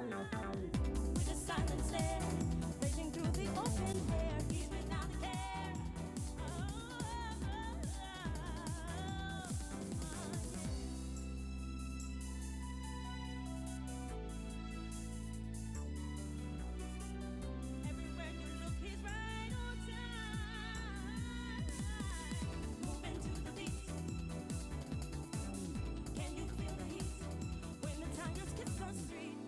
With a silent stare, raging through the open air, he's without a care. Everywhere you look, he's right on time. Moving to the beat. Can you feel the heat when the tigers kiss the street?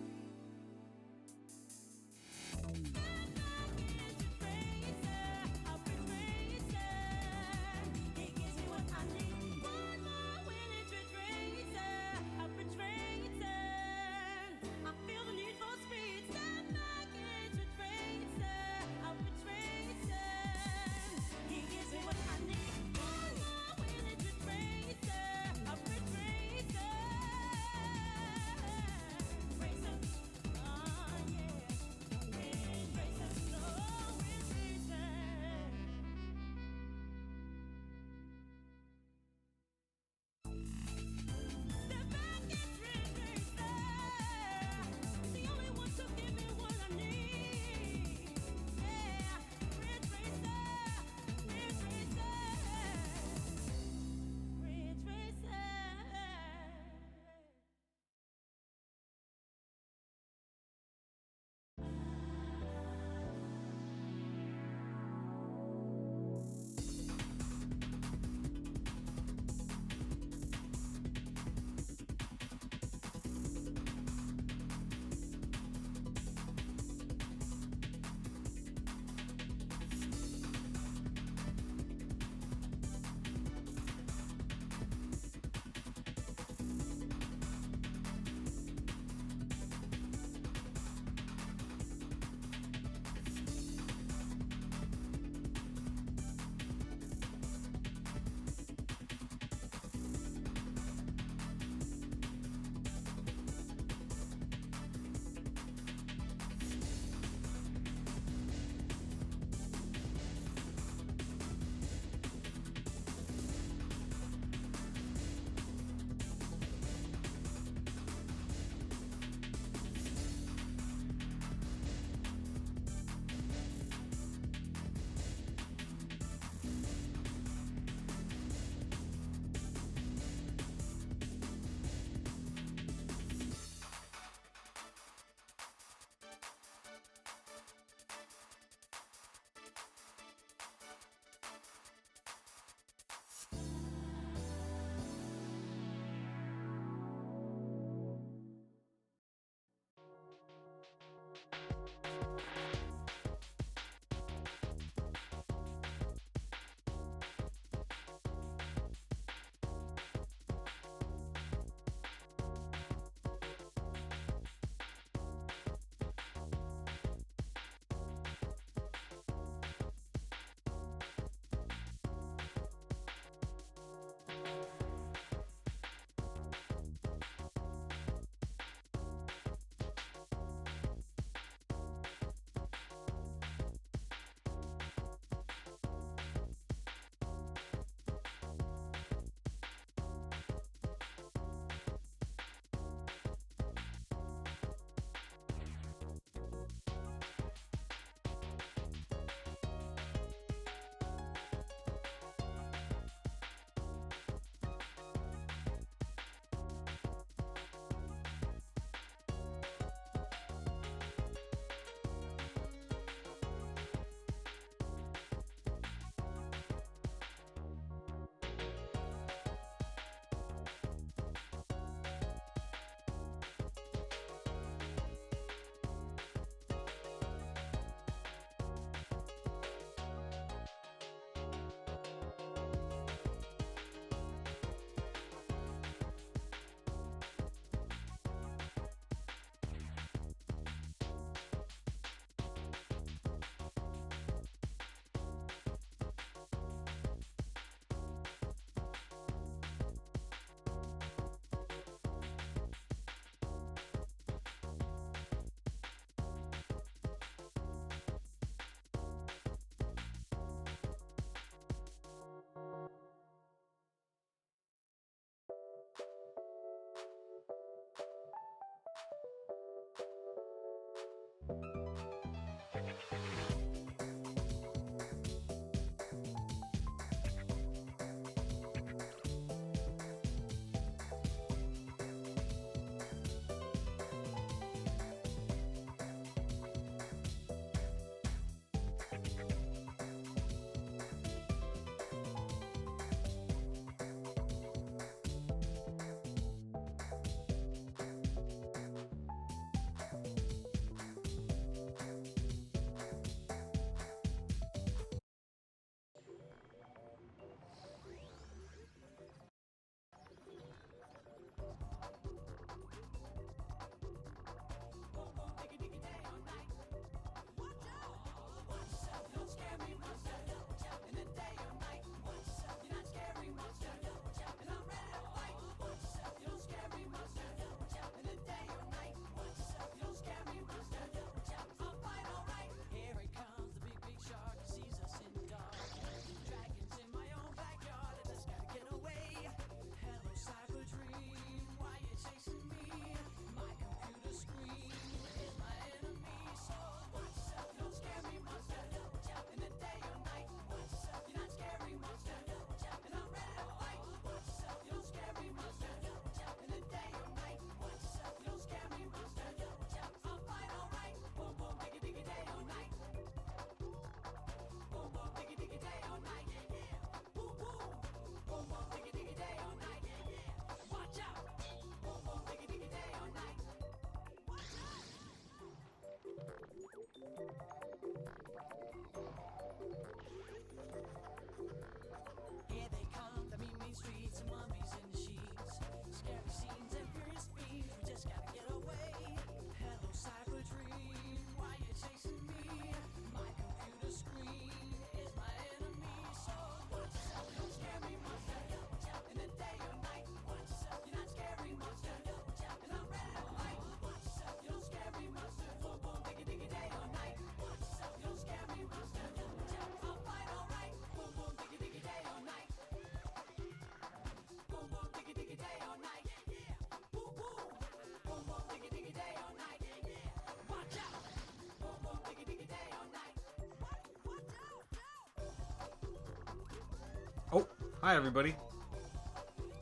Hi, everybody.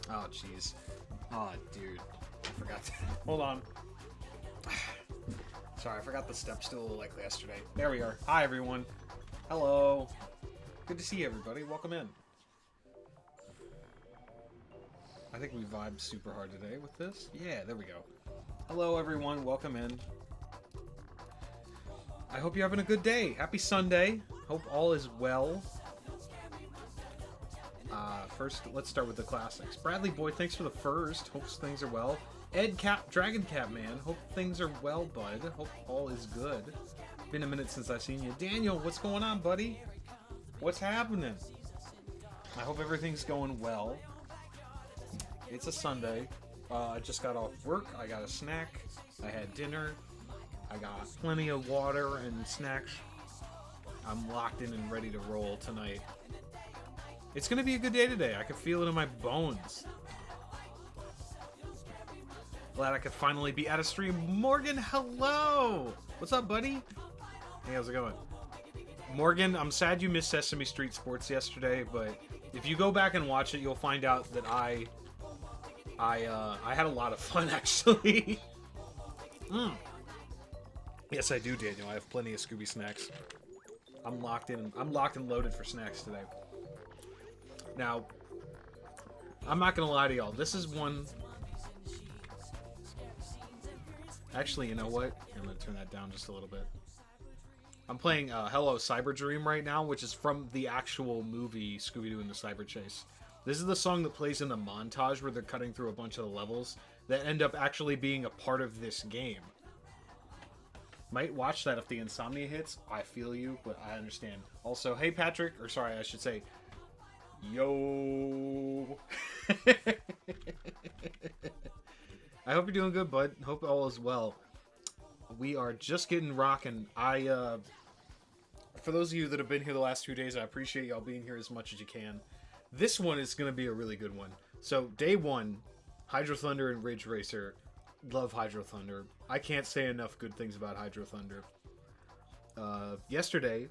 Oh, jeez. Oh, dude. I forgot to... Hold on. Sorry, I forgot the step stool like yesterday. There we are. Hi, everyone. Hello. Good to see everybody. Welcome in. I think we vibed super hard today with this. Yeah, there we go. Hello, everyone. Welcome in. I hope you're having a good day. Happy Sunday. Hope all is well. First, let's start with the classics. Bradley Boy, thanks for the first. Hope things are well. Ed Cap, Dragon Cap Man, hope things are well, bud. Hope all is good. Been a minute since I've seen you. Daniel, what's going on, buddy? What's happening? I hope everything's going well. It's a Sunday. I just got off work. I got a snack. I had dinner. I got plenty of water and snacks. I'm locked in and ready to roll tonight. It's gonna be a good day today. I can feel it in my bones. Glad I could finally be at a stream. Morgan, hello! What's up, buddy? Hey, how's it going? Morgan, I'm sad you missed Sesame Street Sports yesterday, but if you go back and watch it, you'll find out that I had a lot of fun, actually. Yes, I do, Daniel. I have plenty of Scooby snacks. I'm locked in. I'm locked and loaded for snacks today. Now, I'm not gonna lie to y'all. This is one... Actually, you know what? I'm gonna turn that down just a little bit. I'm playing Hello Cyber Dream right now, which is from the actual movie Scooby-Doo and the Cyber Chase. This is the song that plays in the montage where they're cutting through a bunch of the levels that end up actually being a part of this game. Might watch that if the insomnia hits. I feel you, but I understand. Also, hey Patrick, or sorry, I should say, yo. I hope you're doing good, bud. Hope all is well. We are just getting rocking. For those of you that have been here the last 2 days, I appreciate y'all being here as much as you can. This one is going to be a really good one. So, day one, Hydro Thunder and Ridge Racer. Love Hydro Thunder. I can't say enough good things about Hydro Thunder. Yesterday,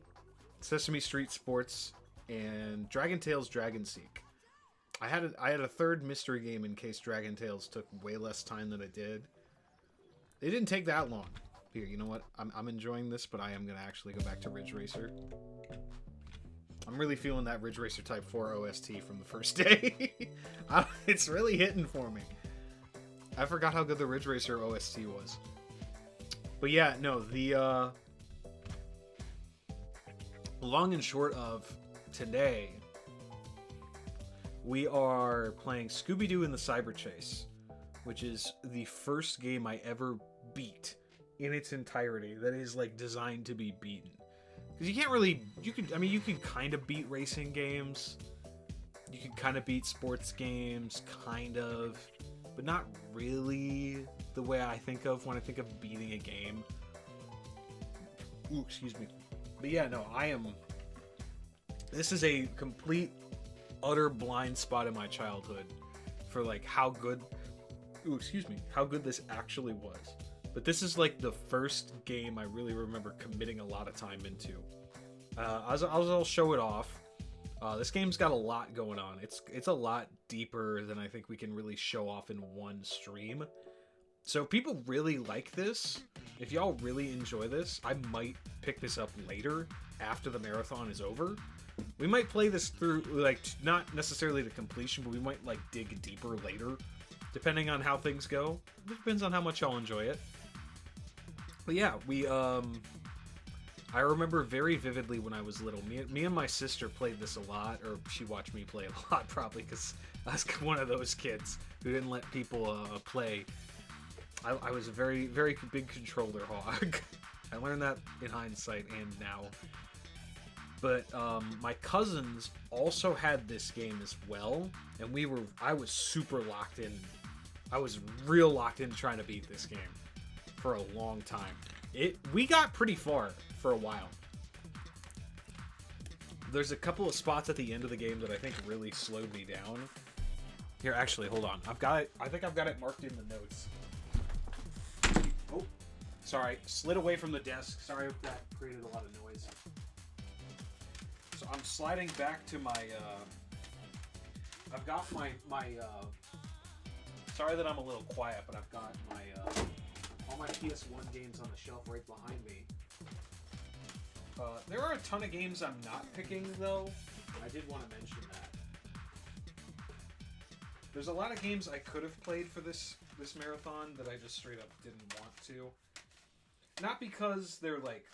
Sesame Street Sports and Dragon Tales Dragon Seek. I had a third mystery game in case Dragon Tales took way less time than it did. It didn't take that long. Here, you know what? I'm enjoying this, but I am going to actually go back to Ridge Racer. I'm really feeling that Ridge Racer Type 4 OST from the first day. It's really hitting for me. I forgot how good the Ridge Racer OST was. But yeah, no, the long and short of today, we are playing Scooby-Doo and the Cyber Chase, which is the first game I ever beat in its entirety that is like designed to be beaten. Because you can't really, you can kind of beat racing games. You can kind of beat sports games, kind of, but not really the way I think of when I think of beating a game. Ooh, excuse me. But yeah, no, this is a complete, utter blind spot in my childhood for like how good this actually was. But this is like the first game I really remember committing a lot of time into. I'll show it off. This game's got a lot going on. It's a lot deeper than I think we can really show off in one stream. So if people really like this, if y'all really enjoy this, I might pick this up later after the marathon is over. We might play this through, like, not necessarily to completion, but we might like dig deeper later, depending on how things go. It depends on how much y'all enjoy it. But yeah, I remember very vividly when I was little. Me and my sister played this a lot, or she watched me play a lot, probably, because I was one of those kids who didn't let people play. I was a very, very big controller hog. I learned that in hindsight and now. But my cousins also had this game as well, and I was super locked in. I was real locked in trying to beat this game for a long time. We got pretty far for a while. There's a couple of spots at the end of the game that I think really slowed me down. Here, actually, hold on. I think I've got it marked in the notes. Oh, sorry. Slid away from the desk. Sorry if that created a lot of noise. So I'm sliding back to my I've got my sorry that I'm a little quiet, but I've got my all my PS1 games on the shelf right behind me. There are a ton of games I'm not picking, though. I did want to mention that. There's a lot of games I could have played for this marathon that I just straight up didn't want to. Not because they're like...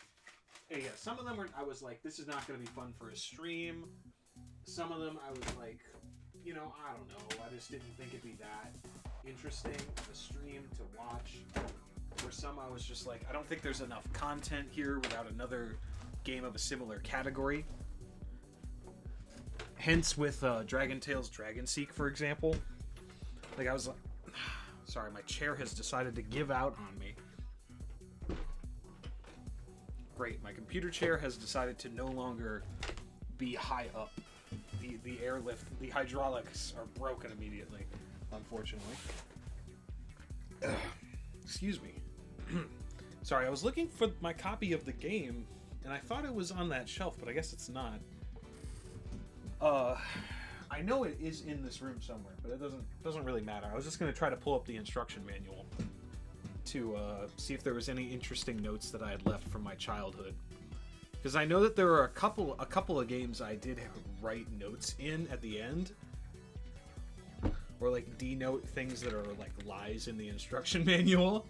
yeah, some of them were, I was like, this is not going to be fun for a stream. Some of them I was like, you know, I don't know. I just didn't think it'd be that interesting of a stream to watch. For some, I was just like, I don't think there's enough content here without another game of a similar category. Hence with Dragon Tales Dragon Seek, for example. Like, I was like... Sorry, my chair has decided to give out on me. Great, my computer chair has decided to no longer be high up. The airlift, the hydraulics are broken immediately, unfortunately. Excuse me. Sorry, I was looking for my copy of the game, and I thought it was on that shelf, but I guess it's not. I know it is in this room somewhere, but it doesn't really matter. I was just gonna try to pull up the instruction manual to see if there was any interesting notes that I had left from my childhood. Because I know that there are a couple of games I did write notes in at the end, or like denote things that are like lies in the instruction manual.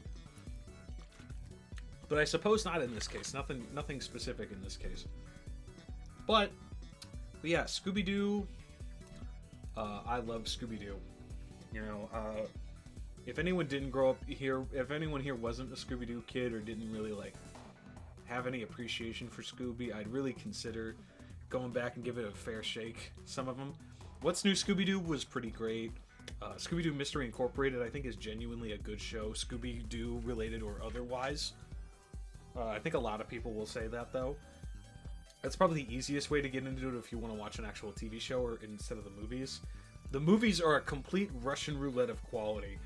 But I suppose not in this case. Nothing specific in this case. But yeah, Scooby-Doo. I love Scooby-Doo. You know, if anyone didn't grow up here, if anyone here wasn't a Scooby-Doo kid or didn't really like have any appreciation for Scooby, I'd really consider going back and give it a fair shake. Some of them. What's New Scooby-Doo was pretty great. Scooby-Doo Mystery Incorporated, I think, is genuinely a good show, Scooby-Doo related or otherwise. I think a lot of people will say that, though. That's probably the easiest way to get into it if you want to watch an actual TV show or instead of the movies. The movies are a complete Russian roulette of quality,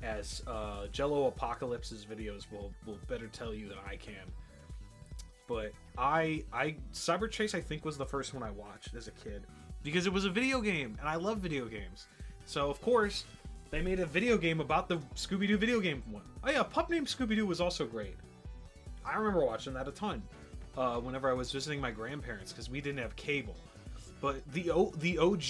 as Jello Apocalypse's videos will better tell you than I can. But Cyber Chase, I think, was the first one I watched as a kid, because it was a video game, and I love video games. So, of course, they made a video game about the Scooby-Doo video game one. Oh yeah, Pup Named Scooby-Doo was also great. I remember watching that a ton whenever I was visiting my grandparents, because we didn't have cable. But the OG,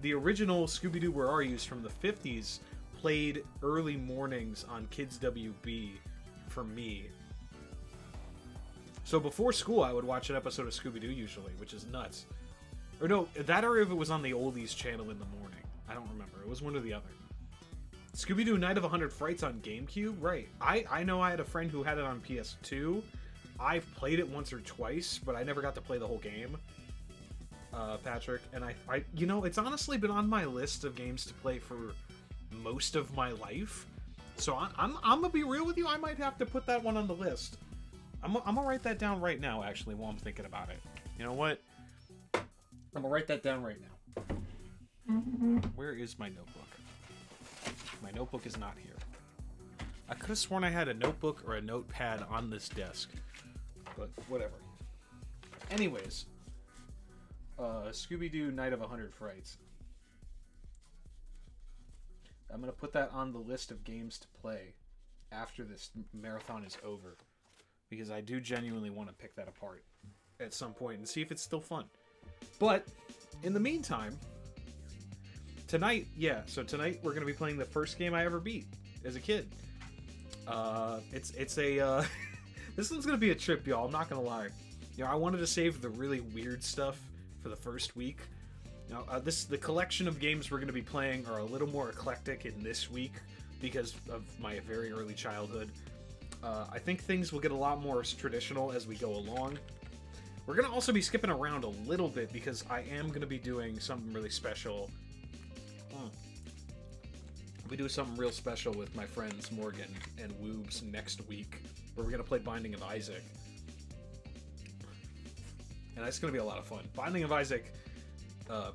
the original Scooby-Doo Where Are You's from the 50s played early mornings on Kids WB for me. So before school, I would watch an episode of Scooby-Doo usually, which is nuts. Or no, that or if it was on the Oldies channel in the morning. I don't remember. It was one or the other. Scooby-Doo Night of 100 Frights on GameCube? Right. I know I had a friend who had it on PS2. I've played it once or twice, but I never got to play the whole game, Patrick. And I you know, it's honestly been on my list of games to play for most of my life. So I'm gonna be real with you. I might have to put that one on the list. I'm gonna write that down right now, actually, while I'm thinking about it. You know what? I'm gonna write that down right now. Where is my notebook? My notebook is not here. I could have sworn I had a notebook or a notepad on this desk, but whatever. Anyways, Scooby-Doo Night of 100 Frights. I'm going to put that on the list of games to play after this marathon is over, because I do genuinely want to pick that apart at some point and see if it's still fun. But in the meantime, tonight we're going to be playing the first game I ever beat as a kid. It's a this one's going to be a trip, y'all. I'm not going to lie. You know, I wanted to save the really weird stuff for the first week. Now, the collection of games we're going to be playing are a little more eclectic in this week because of my very early childhood. I think things will get a lot more traditional as we go along. We're going to also be skipping around a little bit because I am going to be doing something really special. We do something real special with my friends Morgan and Woobs next week, where we're going to play Binding of Isaac. And that's going to be a lot of fun. Binding of Isaac,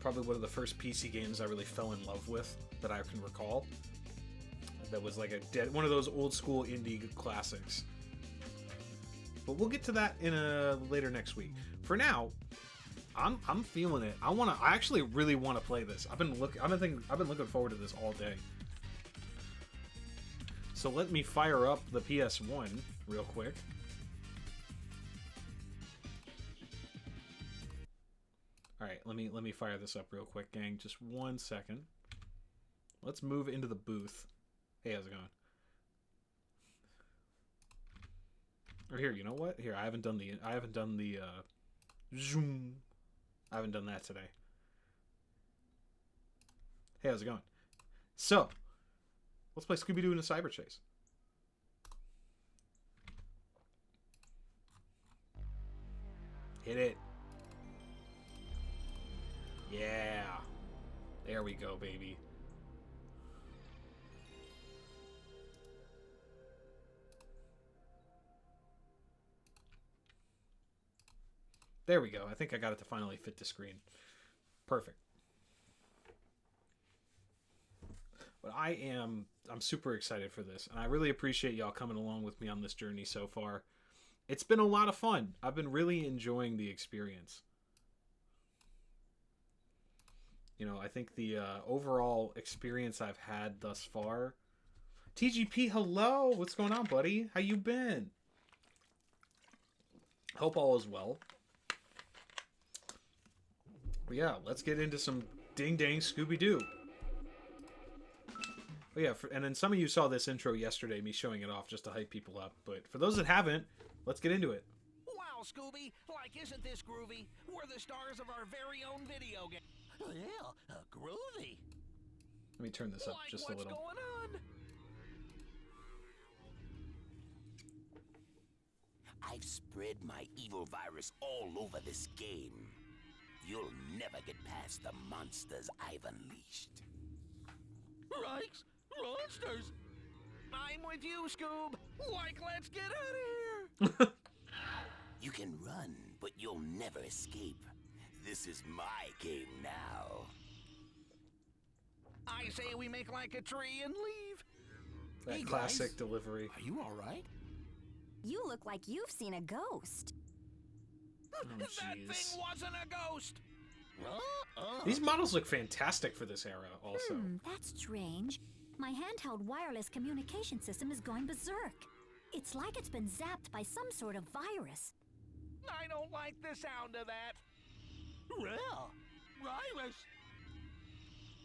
probably one of the first PC games I really fell in love with that I can recall. That was like one of those old school indie classics. But we'll get to that in later next week. For now, I'm feeling it. I actually really want to play this. I've been looking forward to this all day. So let me fire up the PS1 real quick. All right, let me fire this up real quick, gang. Just 1 second. Let's move into the booth. Hey, how's it going? Or here, you know what? Here, I haven't done the zoom. I haven't done that today. Hey, how's it going? So, let's play Scooby-Doo in a cyber chase. Hit it. Yeah. There we go, baby. There we go. I think I got it to finally fit the screen. Perfect. But I'm super excited for this, and I really appreciate y'all coming along with me on this journey so far. It's been a lot of fun. I've been really enjoying the experience. You know, I think the overall experience I've had thus far. TGP, hello! What's going on, buddy? How you been? Hope all is well. But yeah, let's get into some ding-dang Scooby-Doo. Oh yeah, and then some of you saw this intro yesterday, me showing it off just to hype people up. But for those that haven't, let's get into it. Wow, Scooby! Like, isn't this groovy? We're the stars of our very own video game. Yeah, groovy. Let me turn this up Like, just a little. what's going on? I've spread my evil virus all over this game. You'll never get past the monsters I've unleashed. Rikes! Monsters! I'm with you, Scoob! Like, let's get out of here! You can run, but you'll never escape. This is my game now. I say we make like a tree and leave. That Hey, classic guys. delivery. Are you all right? You look like you've seen a ghost. Oh, That jeez. thing wasn't a ghost! These models look fantastic for this era, also. That's strange. My handheld wireless communication system is going berserk. It's like it's been zapped by some sort of virus. I don't like the sound of that. Well, virus.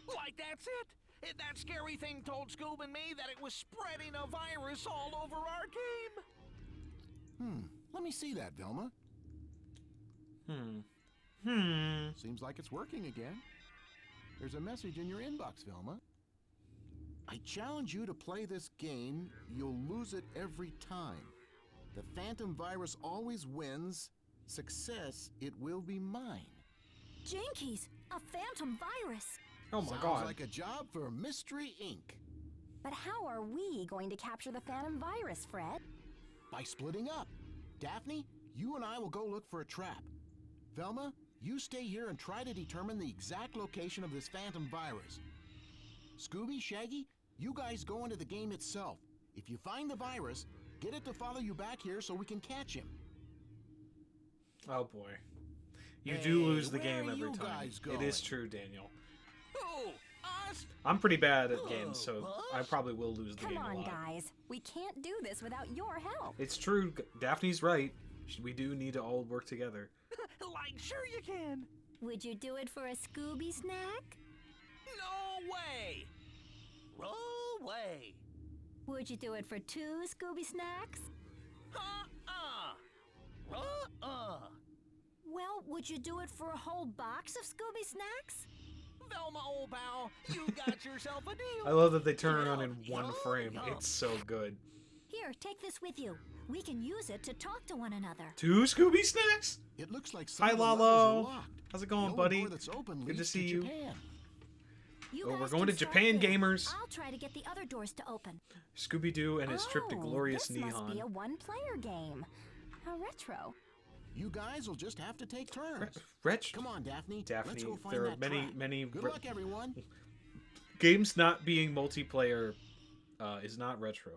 Like, that's it. That scary thing told Scoob and me that it was spreading a virus all over our game. Let me see that, Velma. Hmm. Seems like it's working again. There's a message in your inbox, Velma. I challenge you to play this game. You'll lose it every time. The phantom virus always wins. Success, it will be mine. Jinkies, a phantom virus. Oh my Sounds god. like a job for Mystery Inc. But how are we going to capture the phantom virus, Fred? By splitting up. Daphne, you and I will go look for a trap. Velma, you stay here and try to determine the exact location of this phantom virus. Scooby, Shaggy, you guys go into the game itself. If you find the virus, get it to follow you back here so we can catch him. Oh boy. You Hey, do lose the where game are every you time. guys It is going? true, Daniel. Who? Us? I'm pretty bad at games, so us? I probably will lose the Come game a on, lot. guys. We can't do this without your help. It's true. Daphne's right. We do need to all work together. Like, sure you can. Would you do it for a Scooby snack? No way. Roll away. Would you do it for 2 Scooby snacks? Well, would you do it for a whole box of Scooby snacks? Velma, old pal, you got yourself a deal. I love that they turn around in Yeah, one yeah, frame. yeah. It's so good. Here, take this with you. We can use it to talk to one another. 2 Scooby snacks? It looks like some Hi, of the levels Lalo. are locked. How's it The going, only buddy? door that's open Good to leads see you. Japan. You Oh, we're guys going can to start Japan, there. gamers. I'll try to get the other doors to open. Scooby-Doo and his trip to glorious this Nihon. must be a one-player game. How retro. You guys will just have to take turns. Wretch. Come on, Daphne. Daphne, Let's go find there are that many, trap. many Good luck, everyone. games not being multiplayer is not retro.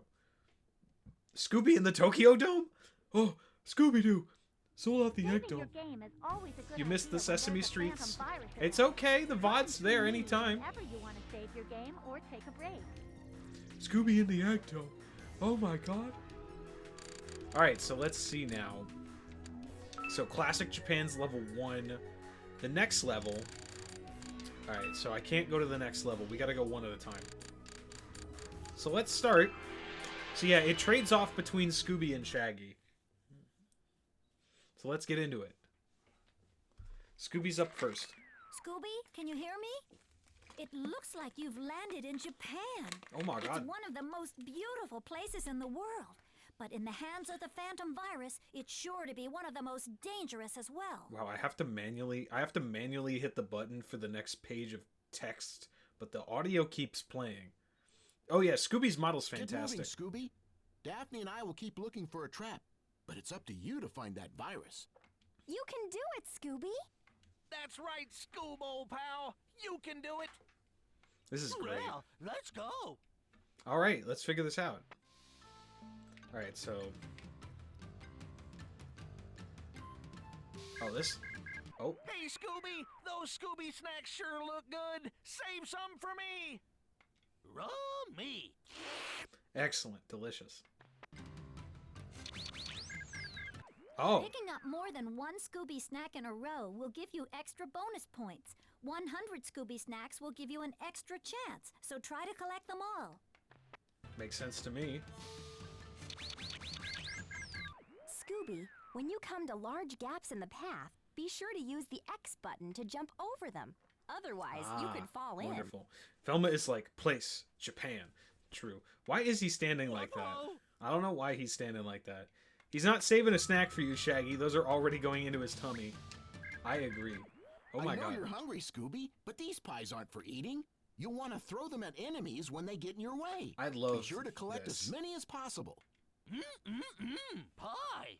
Scooby in the Tokyo Dome? Oh, Scooby-Doo. Sold out the egg Saving dome. your game is always a good You missed the idea when Sesame there's a Streets. phantom virus It's around. okay, the VOD's there anytime. Whenever you want to save your game or take a break. Scooby in the egg dome. Oh my god. Alright, so let's see now. So Classic Japan's level 1. The next level. Alright, so I can't go to the next level. We gotta go one at a time. So let's start. So yeah, it trades off between Scooby and Shaggy. So let's get into it. Scooby's up first. Scooby, can you hear me? It looks like you've landed in Japan. Oh my god. It's one of the most beautiful places in the world. But in the hands of the phantom virus, it's sure to be one of the most dangerous as well. Wow, I have to manually hit the button for the next page of text, but the audio keeps playing. Oh yeah, Scooby's model's fantastic. Get moving, Scooby. Daphne and I will keep looking for a trap, but it's up to you to find that virus. You can do it, Scooby. That's right, Scoob, old pal. You can do it. This is great. Well, let's go. All right, let's figure this out. All right, so. Oh, this. Oh, Hey, Scooby, those Scooby snacks sure look good. Save some for me. Me. excellent, delicious. Oh, Picking up more than one Scooby snack in a row will give you extra bonus points. 100 Scooby snacks will give you an extra chance, so try to collect them all. makes sense to me. Scooby, when you come to large gaps in the path, be sure to use the X button to jump over them. Otherwise, you could fall in. Wonderful. Velma is like, place, Japan. True. Why is he standing like that? Uh-oh. I don't know why he's standing like that. He's not saving a snack for you, Shaggy. Those are already going into his tummy. I agree. Oh my I know god. you're hungry, Scooby, but these pies aren't for eating. You'll want to throw them at enemies when they get in your way. I love Be sure to collect this. as many as possible. Pie.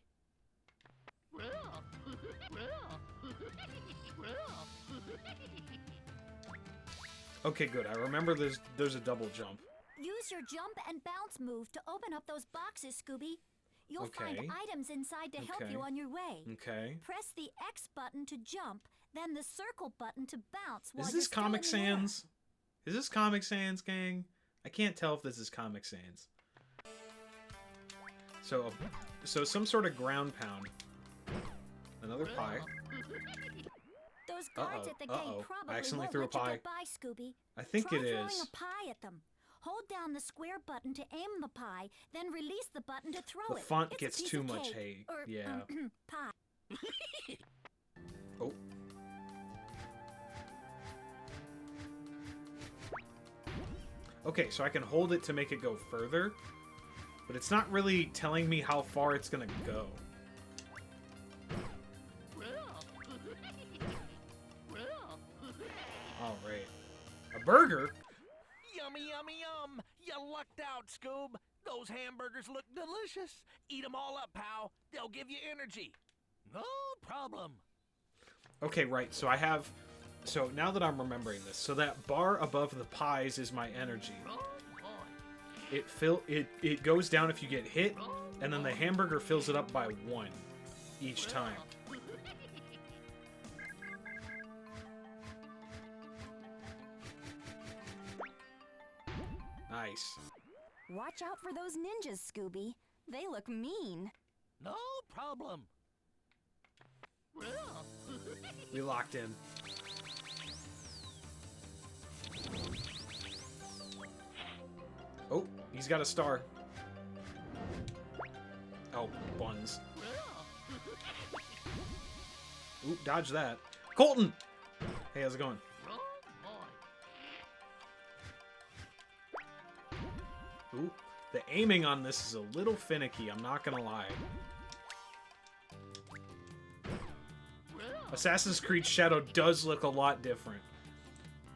Okay, good. I remember there's a double jump. Use your jump and bounce move to open up those boxes, Scooby. You'll find Okay. items inside to help Okay. you on your way. Okay. Press the X button to jump, then the circle button to bounce while Is you're this still Comic in the air. Sans? Is this Comic Sans, gang? I can't tell if this is Comic Sans. So some sort of ground pound. Another pie. Those guards Uh-oh, at the uh-oh. gate probably I accidentally won't threw a let you pie. get by, Scooby. I think Try it throwing is. a pie at them. Hold down the square button to aim the pie, then release the button to throw The it. font It's a gets piece too of much cake, hate. or, Yeah. pie. Oh. Okay, so I can hold it to make it go further, but it's not really telling me how far it's gonna go. All right. A burger? Yummy, yummy, yum. You lucked out, Scoob. Those hamburgers look delicious. Eat 'em all up, pal. They'll give you energy. No problem. Okay, right. So I have. So now that I'm remembering this, so that bar above the pies is my energy. It goes down if you get hit, and then the hamburger fills it up by 1 each time. Nice. Watch out for those ninjas, Scooby. They look mean. No problem. We locked in. Oh, he's got a star. Oh, buns. Oop, dodge that. Colton! Hey, how's it going? Ooh, the aiming on this is a little finicky, I'm not gonna lie. Assassin's Creed Shadow does look a lot different.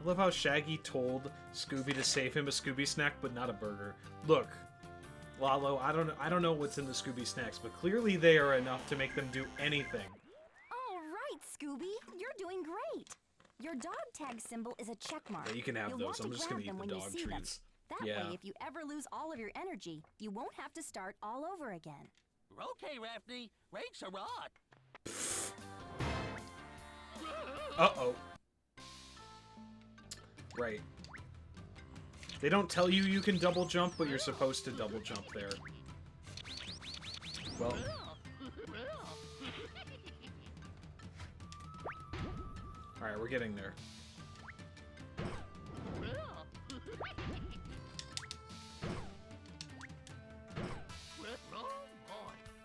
I love how Shaggy told Scooby to save him a Scooby snack, but not a burger. Look, Lalo, I don't know what's in the Scooby snacks, but clearly they are enough to make them do anything. All right, Scooby. You're doing great. Your dog tag symbol is a check mark. Yeah, you can have You'll those. want I'm just gonna grab eat them the when you dog see them. treats. That Yeah. way, if you ever lose all of your energy, you won't have to start all over again. Okay, Rafty. Rakes a rot. Uh-oh. Right. They don't tell you you can double jump, but you're supposed to double jump there. Well. Alright, we're getting there.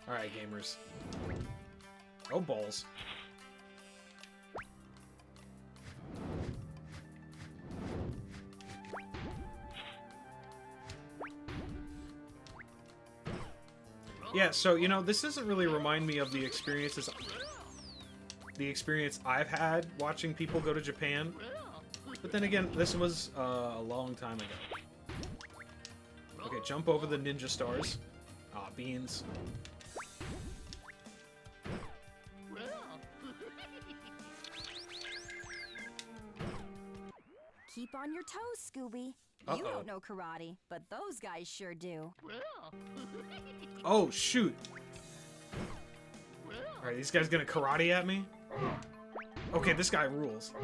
Alright, gamers. Oh, balls. Yeah, so, you know, this doesn't really remind me of the experience I've had watching people go to Japan. But then again, this was a long time ago. Okay, jump over the ninja stars. Ah, beans. Keep on your toes, Scooby. Uh-oh. You don't know karate, but those guys sure do. Oh, shoot. Alright, these guys gonna karate at me? Okay, this guy rules.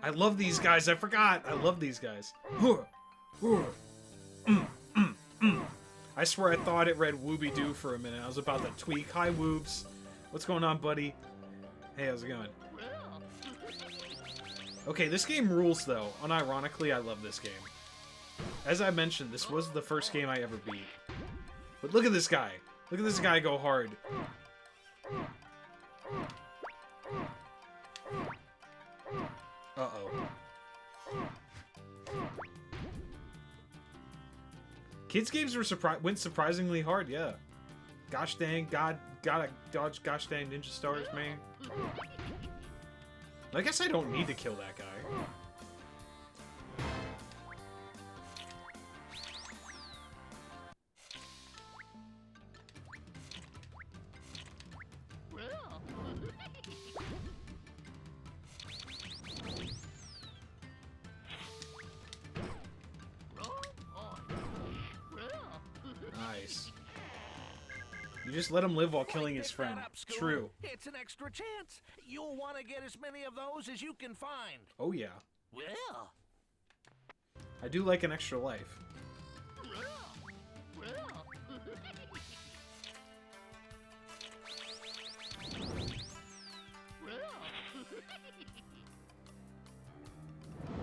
I love these guys, I forgot! I love these guys. I swear I thought it read Wooby-Doo for a minute. I was about to tweak. Hi, Woobs. What's going on, buddy? Hey, how's it going? Okay, this game rules, though. Unironically, I love this game. As I mentioned, this was the first game I ever beat. But look at this guy. Look at this guy go hard. Uh-oh. Kids games were went surprisingly hard, yeah. Gosh dang, gotta dodge gosh dang ninja stars, man. I guess I don't need to kill that guy. Nice. You just let him live while killing his friend. True. It's an extra chance. You'll want to get as many of those as you can find. Oh yeah. Well. I do like an extra life.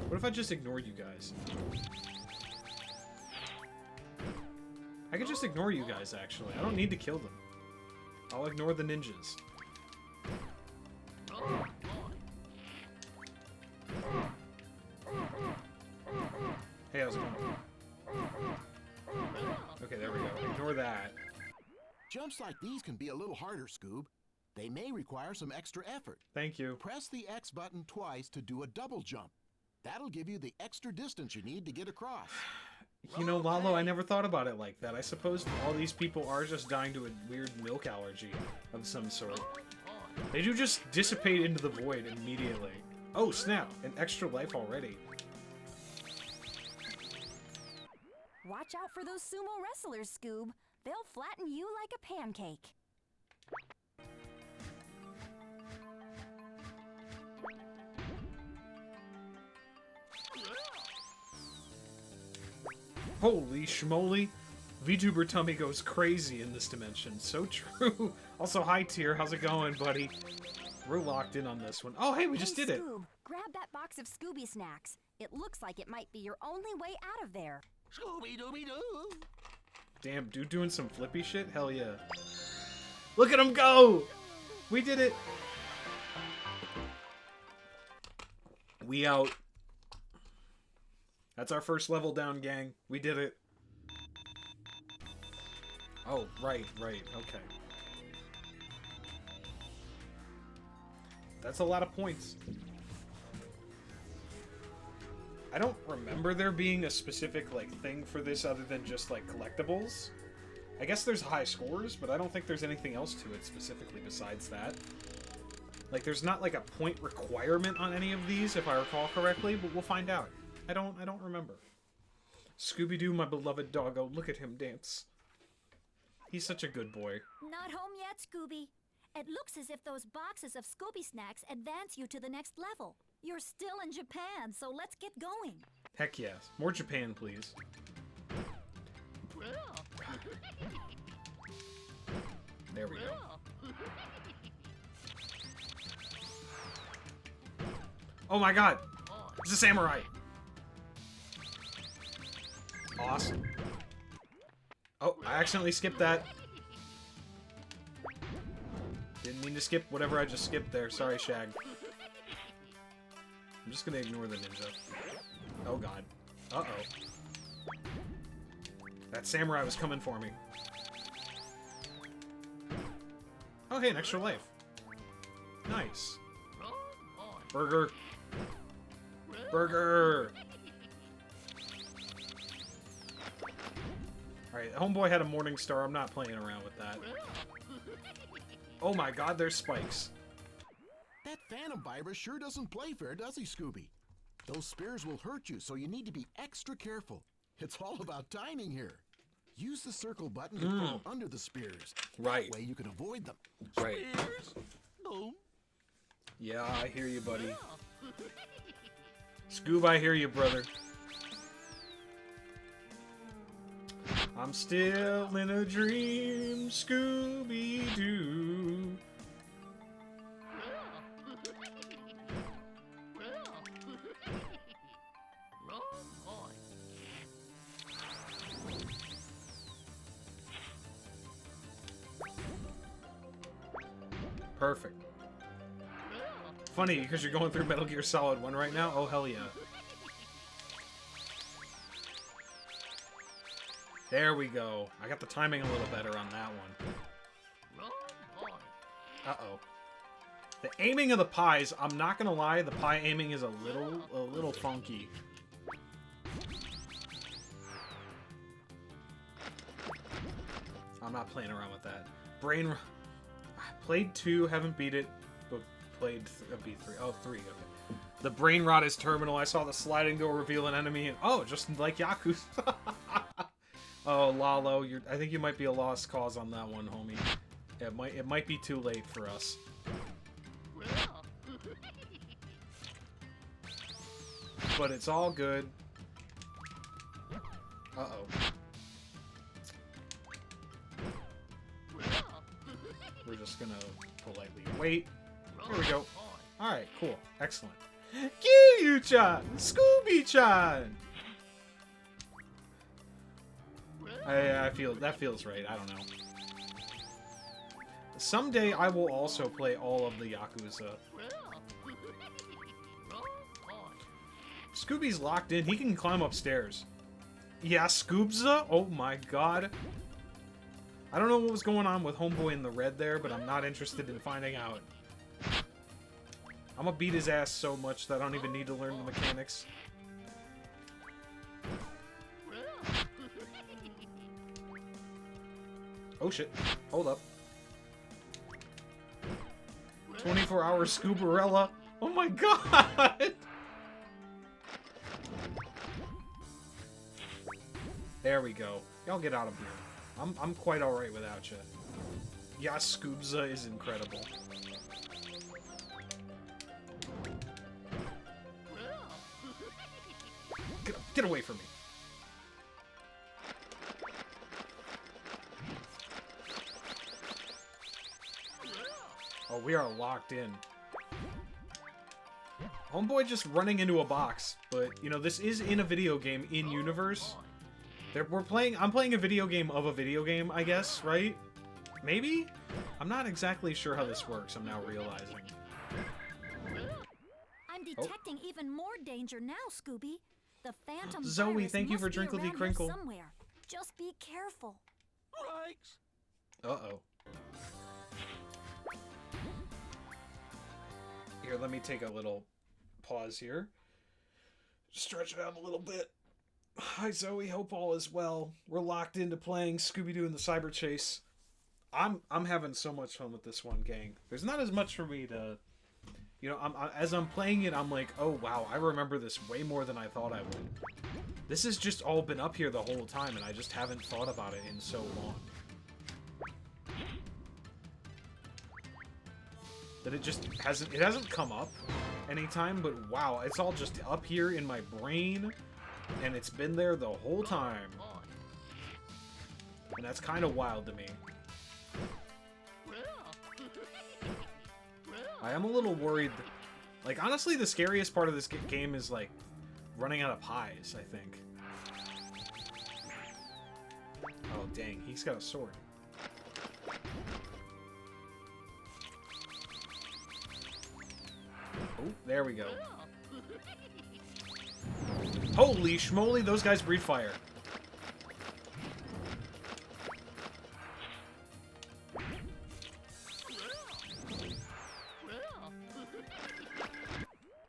What if I just ignored you guys? I could just ignore you guys, actually. I don't need to kill them. I'll ignore the ninjas. Hey, how's it going? Okay, there we go. Ignore that. Jumps like these can be a little harder, Scoob. They may require some extra effort. Thank you. Press the X button twice to do a double jump. That'll give you the extra distance you need to get across. You know, Lalo, I never thought about it like that. I suppose all these people are just dying to a weird milk allergy of some sort. They do just dissipate into the void immediately. Oh, snap! An extra life already. Watch out for those sumo wrestlers, Scoob. They'll flatten you like a pancake. Holy schmoly. VTuber Tummy goes crazy in this dimension. So true. Also, hi, Tier. How's it going, buddy? We're locked in on this one. Oh, hey, we just did it. Scoob, grab that box of Scooby snacks. It looks like it might be your only way out of there. Scooby-Dooby-Doo. Damn, dude doing some flippy shit? Hell yeah. Look at him go! We did it! We out. That's our first level down, gang. We did it. Oh, right, okay. That's a lot of points. I don't remember there being a specific, like, thing for this other than just, like, collectibles. I guess there's high scores, but I don't think there's anything else to it specifically besides that. Like, there's not, like, a point requirement on any of these, if I recall correctly, but we'll find out. I don't remember. Scooby-Doo, my beloved doggo, look at him dance. He's such a good boy. Not home yet, Scooby. It looks as if those boxes of Scooby snacks advance you to the next level. You're still in Japan, so let's get going. Heck yes. More Japan, please. There we go. Oh my god! It's a samurai! Awesome. Oh, I accidentally skipped that. Didn't mean to skip whatever I just skipped there. Sorry, Shag. I'm just gonna ignore the ninja. Oh god. Uh-oh. That samurai was coming for me. Oh, hey, an extra life. Nice. Burger. Burger! Alright, homeboy had a morning star. I'm not playing around with that. Oh my god, there's spikes. That phantom virus sure doesn't play fair, does he, Scooby? Those spears will hurt you, so you need to be extra careful. It's all about timing here. Use the circle button to fall under the spears. Right. That way you can avoid them. Right. Spears? Boom. Yeah, I hear you, buddy. Scoob, I hear you, brother. I'm still in a dream, Scooby-Doo. Perfect. Funny, because you're going through Metal Gear Solid 1 right now? Oh, hell yeah. There we go. I got the timing a little better on that one. Uh-oh. The aiming of the pies, I'm not gonna lie, the pie aiming is a little funky. I'm not playing around with that. Brain... Played 2, haven't beat it, but played beat 3. Oh, 3, okay. The brain rot is terminal. I saw the sliding door reveal an enemy, and oh, just like Yakuza. Oh, Lalo, I think you might be a lost cause on that one, homie. It might be too late for us. But it's all good. Uh-oh. We're just gonna politely wait. Here we go. Alright, cool. Excellent. Kiryu-chan! Scooby-chan! I feel... That feels right. I don't know. Someday I will also play all of the Yakuza. Scooby's locked in. He can climb upstairs. Yeah, Scoobza? Oh my god. I don't know what was going on with Homeboy in the red there, but I'm not interested in finding out. I'm gonna beat his ass so much that I don't even need to learn the mechanics. Oh shit. Hold up. 24-hour Scoobarella. Oh my god! There we go. Y'all get out of here. I'm quite alright without you. Yeah, Scoobza is incredible. Get away from me. Oh, we are locked in. Homeboy just running into a box, but, you know, this is in a video game in universe. I'm playing a video game of a video game, I guess, right? Maybe? I'm not exactly sure how this works, I'm now realizing. I'm detecting even more danger now, Scooby. The phantom Zoe, virus thank you must for be Drinkle Dee around here Crinkle. somewhere. Just be careful. Right. Uh-oh. Here, let me take a little pause here. Stretch it out a little bit. Hi, Zoe. Hope all is well. We're locked into playing Scooby-Doo and the Cyber Chase. I'm having so much fun with this one, gang. There's not as much for me to... You know, as I'm playing it, I'm like, oh, wow, I remember this way more than I thought I would. This has just all been up here the whole time, and I just haven't thought about it in so long. that it just hasn't come up anytime, but wow, it's all just up here in my brain, and it's been there the whole time. And that's kind of wild to me. I am a little worried. Like, honestly, the scariest part of this game is, like, running out of pies, I think. Oh, dang. He's got a sword. Oh, there we go. Holy schmoly, those guys breathe fire.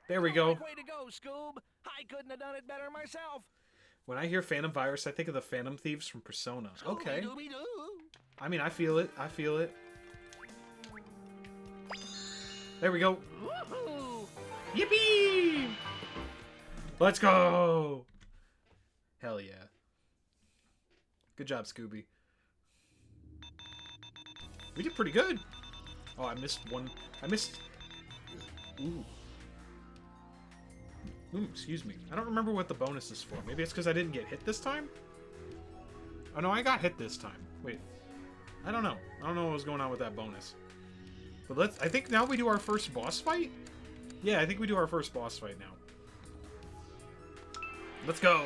There we go. Way to go, Scoob. I couldn't have done it better myself. When I hear Phantom Virus, I think of the Phantom Thieves from Persona. Okay. Scooby-Dooby-Doo. I mean, I feel it. I feel it. There we go. Woohoo! Yippee! Let's go! Hell yeah. Good job, Scooby. We did pretty good. Oh, I missed one. I missed... Ooh. Ooh, excuse me. I don't remember what the bonus is for. Maybe it's because I didn't get hit this time? Oh, no, I got hit this time. Wait. I don't know. I don't know what was going on with that bonus. But I think now we do our first boss fight? Yeah, I think we do our first boss fight now. Let's go!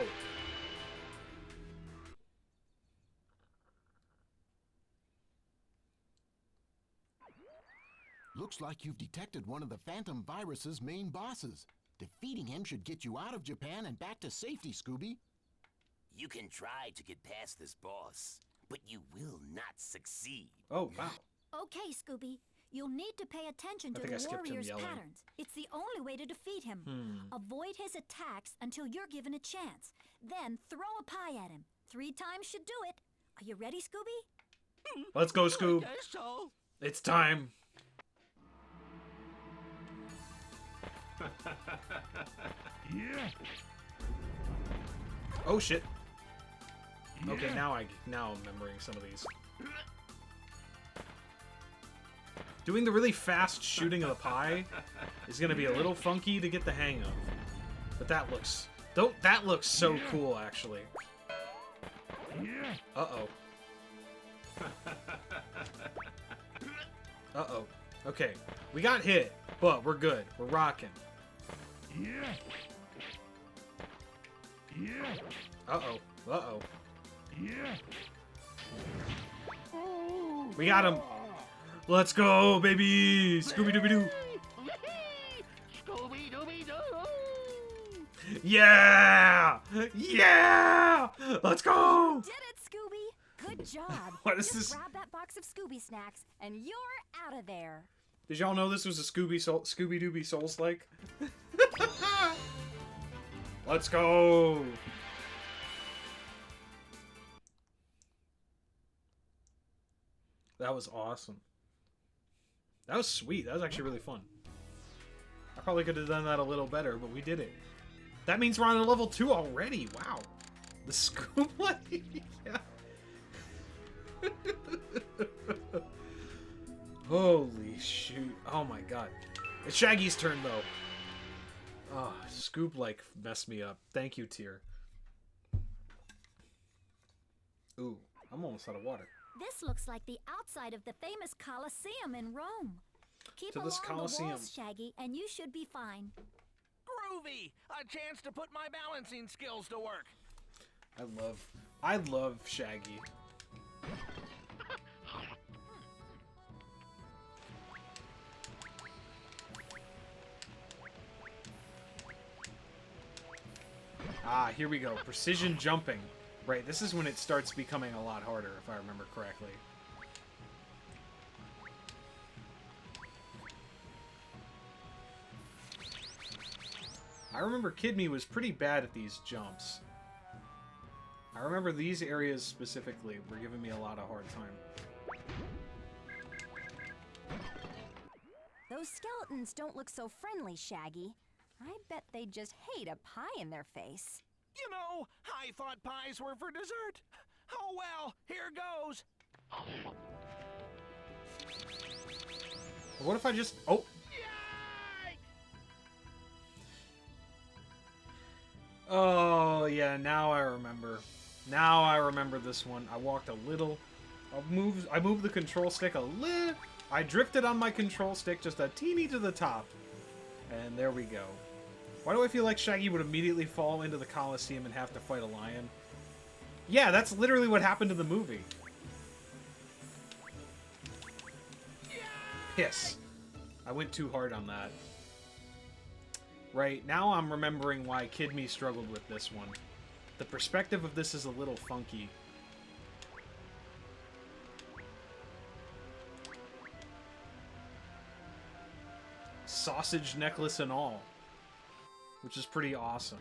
Looks like you've detected one of the Phantom Virus's main bosses. Defeating him should get you out of Japan and back to safety, Scooby. You can try to get past this boss, but you will not succeed. Oh, wow. Okay, Scooby. You'll need to pay attention to think I the skipped him warrior's yelling. patterns. It's the only way to defeat him. Avoid his attacks until you're given a chance. Then throw a pie at him. 3 times should do it. Are you ready, Scooby? Let's go, Scoob. I guess so. It's time. Yeah. Oh, shit. Okay, now I'm remembering some of these. Doing the really fast shooting of the pie is gonna be a little funky to get the hang of. But that looks... that looks so cool, actually. Yeah. Uh-oh. Uh-oh. Okay. We got hit, but we're good. We're rocking. Yeah. Yeah. Uh-oh. Uh-oh. Yeah. We got him. Let's go, baby! Scooby-Dooby-Doo! Scooby-Dooby-Doo! Yeah! Yeah! Let's go! Did it, Scooby? Good job. What is Just this? grab that box of Scooby snacks, and you're out of there. Did y'all know this was a Scooby-Dooby Souls-like? Let's go! That was awesome. That was sweet. That was actually really fun. I probably could have done that a little better, but we did it. That means we're on level 2 already. Wow. The Scoob yeah. Holy shoot. Oh my god. It's Shaggy's turn, though. Oh, Scoob, like, messed me up. Thank you, Tyr. Ooh, I'm almost out of water. This looks like the outside of the famous Colosseum in Rome. Keep To this along Colosseum. the walls, Shaggy, and you should be fine. Groovy! A chance to put my balancing skills to work. I love Shaggy. Ah, here we go. Precision jumping. Right, this is when it starts becoming a lot harder, if I remember correctly. I remember Kid Me was pretty bad at these jumps. I remember these areas specifically were giving me a lot of hard time. Those skeletons don't look so friendly, Shaggy. I bet they just hate a pie in their face. You know, I thought pies were for dessert. Oh well, here goes. What if I just... Oh! Oh, yeah, now I remember. Now I remember this one. I walked a little... I moved the control stick a little... I drifted on my control stick just a teeny to the top. And there we go. Why do I feel like Shaggy would immediately fall into the Coliseum and have to fight a lion? Yeah, that's literally what happened in the movie. Piss. I went too hard on that. Right, now I'm remembering why Kid Me struggled with this one. The perspective of this is a little funky. Sausage necklace and all. Which is pretty awesome.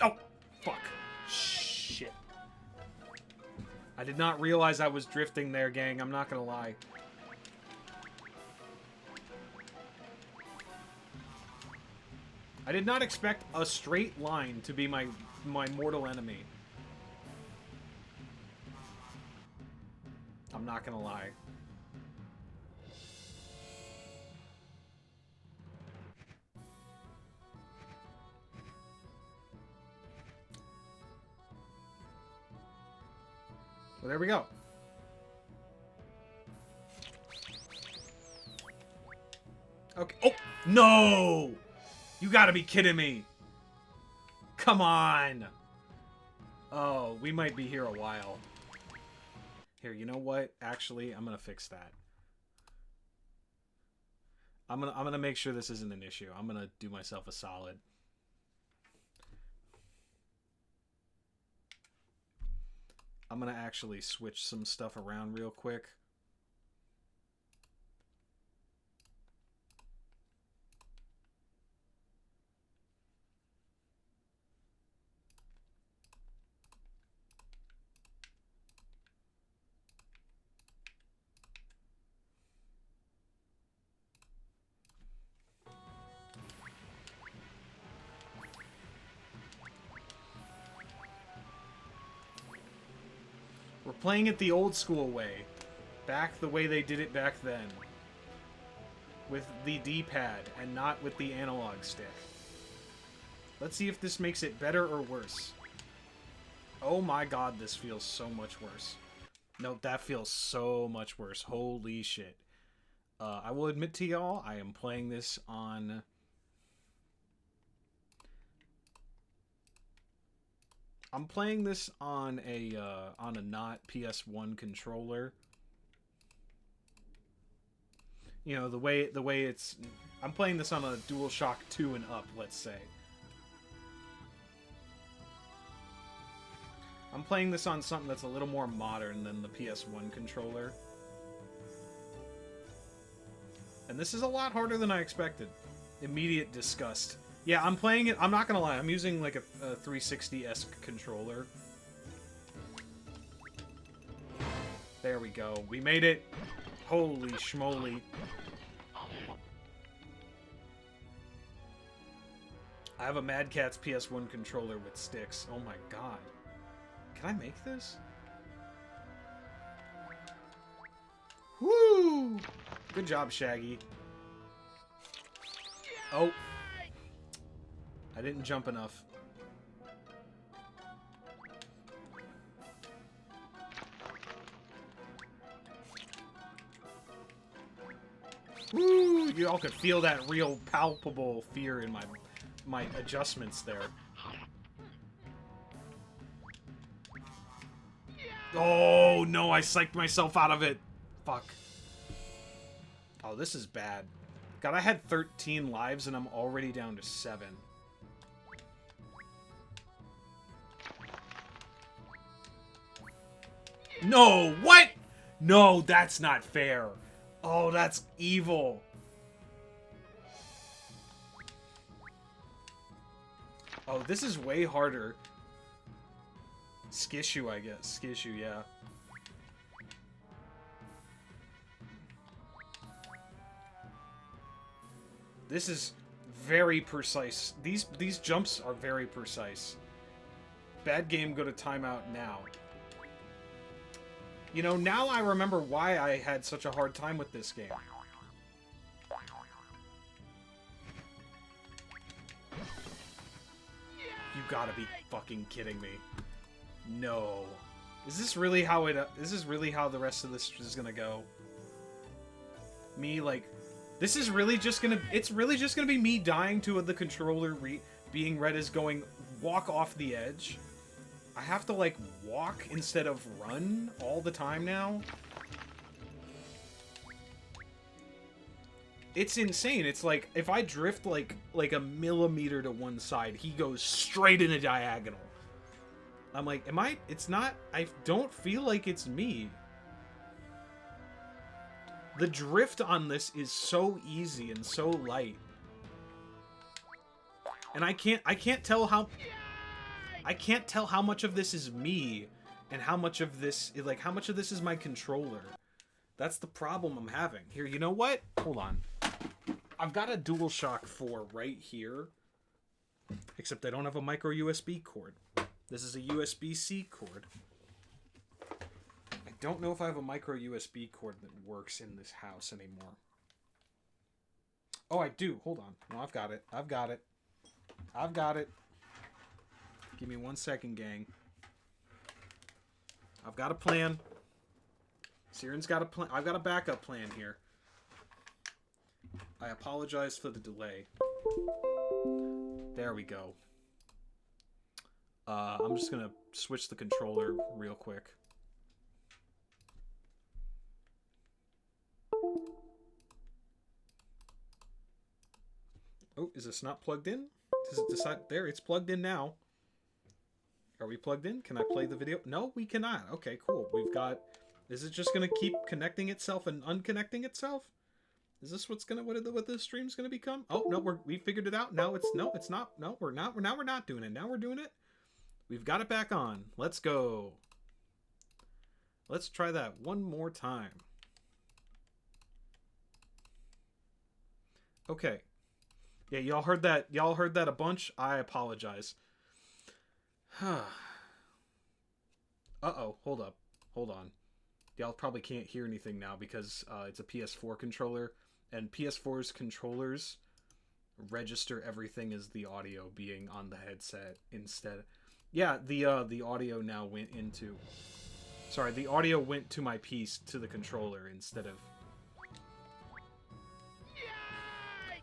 Oh! Fuck. Shit. I did not realize I was drifting there, gang. I'm not gonna lie. I did not expect a straight line to be my mortal enemy. I'm not gonna lie. Well, there we go. Okay. Oh, no! You gotta be kidding me. Come on. Oh, we might be here a while. Here, you know what? Actually, I'm gonna fix that. I'm gonna make sure this isn't an issue. I'm gonna do myself a solid. I'm gonna actually switch some stuff around real quick. We're playing it the old school way. Back the way they did it back then. With the D-pad and not with the analog stick. Let's see if this makes it better or worse. Oh my god, this feels so much worse. Nope, that feels so much worse. Holy shit. I will admit to y'all, I am playing this on... I'm playing this on a not PS1 controller. You know, the way it's... I'm playing this on a DualShock 2 and up, let's say. I'm playing this on something that's a little more modern than the PS1 controller. And this is a lot harder than I expected. Immediate disgust. Yeah, I'm playing it. I'm not gonna lie. I'm using like a 360-esque controller. There we go. We made it. Holy schmoly. I have a Mad Catz PS1 controller with sticks. Oh my god. Can I make this? Woo! Good job, Shaggy. Oh. I didn't jump enough. Woo! You all could feel that real palpable fear in my adjustments there. Oh no, I psyched myself out of it. Fuck. Oh, this is bad. God, I had 13 lives and I'm already down to 7. No, what? No, that's not fair. Oh, that's evil. Oh, this is way harder. Skishu, I guess. Skishu, yeah. This is very precise. These jumps are very precise. Bad game, go to timeout now. You know, now I remember why I had such a hard time with this game. You gotta be fucking kidding me. No. Is this really how the rest of this is gonna go? Me, like... This is really just gonna... It's really just gonna be me dying to the controller being read as going, walk off the edge. I have to, like, walk instead of run all the time now. It's insane. It's like, if I drift, like a millimeter to one side, he goes straight in a diagonal. I'm like, it's not... I don't feel like it's me. The drift on this is so easy and so light. And I can't tell how much of this is me and how much of this is my controller. That's the problem I'm having. Here, you know what? Hold on. I've got a DualShock 4 right here. Except I don't have a micro USB cord. This is a USB-C cord. I don't know if I have a micro USB cord that works in this house anymore. Oh, I do. Hold on. No, I've got it. I've got it. I've got it. Give me 1 second, gang. I've got a plan. Siren's got a plan. I've got a backup plan here. I apologize for the delay. There we go. I'm just gonna switch the controller real quick. Oh, is this not plugged in? Does it decide? There, it's plugged in now. Are we plugged in? Can I play the video? No, we cannot. Okay, cool. We've got... Is it just gonna keep connecting itself and unconnecting itself? Is this what the stream's gonna become? Oh no, we figured it out. Now it's not. No, we're not doing it. Now we're doing it. We've got it back on. Let's go. Let's try that one more time. Okay. Yeah, y'all heard that. Y'all heard that a bunch. I apologize. Uh-oh. Hold up. Hold on. Y'all probably can't hear anything now because it's a PS4 controller, and PS4's controllers register everything as the audio being on the headset instead. Yeah, the audio now went into... Sorry, the audio went to my piece, to the controller instead of...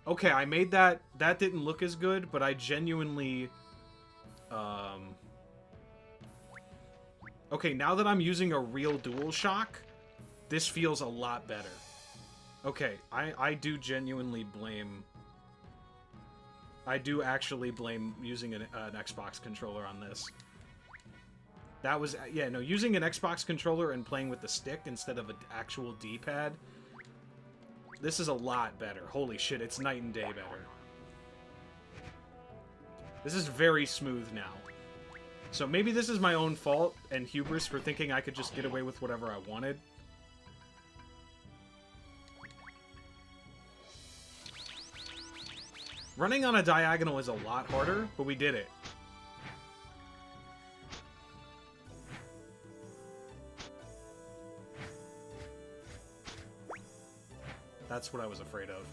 Okay, I made that... That didn't look as good, but I genuinely... Okay, now that I'm using a real DualShock, this feels a lot better. Okay, I do genuinely blame... I do actually blame using an Xbox controller on this. That was... Yeah, no, using an Xbox controller and playing with the stick instead of an actual D-pad... This is a lot better. Holy shit, it's night and day better. This is very smooth now. So maybe this is my own fault and hubris for thinking I could just get away with whatever I wanted. Running on a diagonal is a lot harder, but we did it. That's what I was afraid of.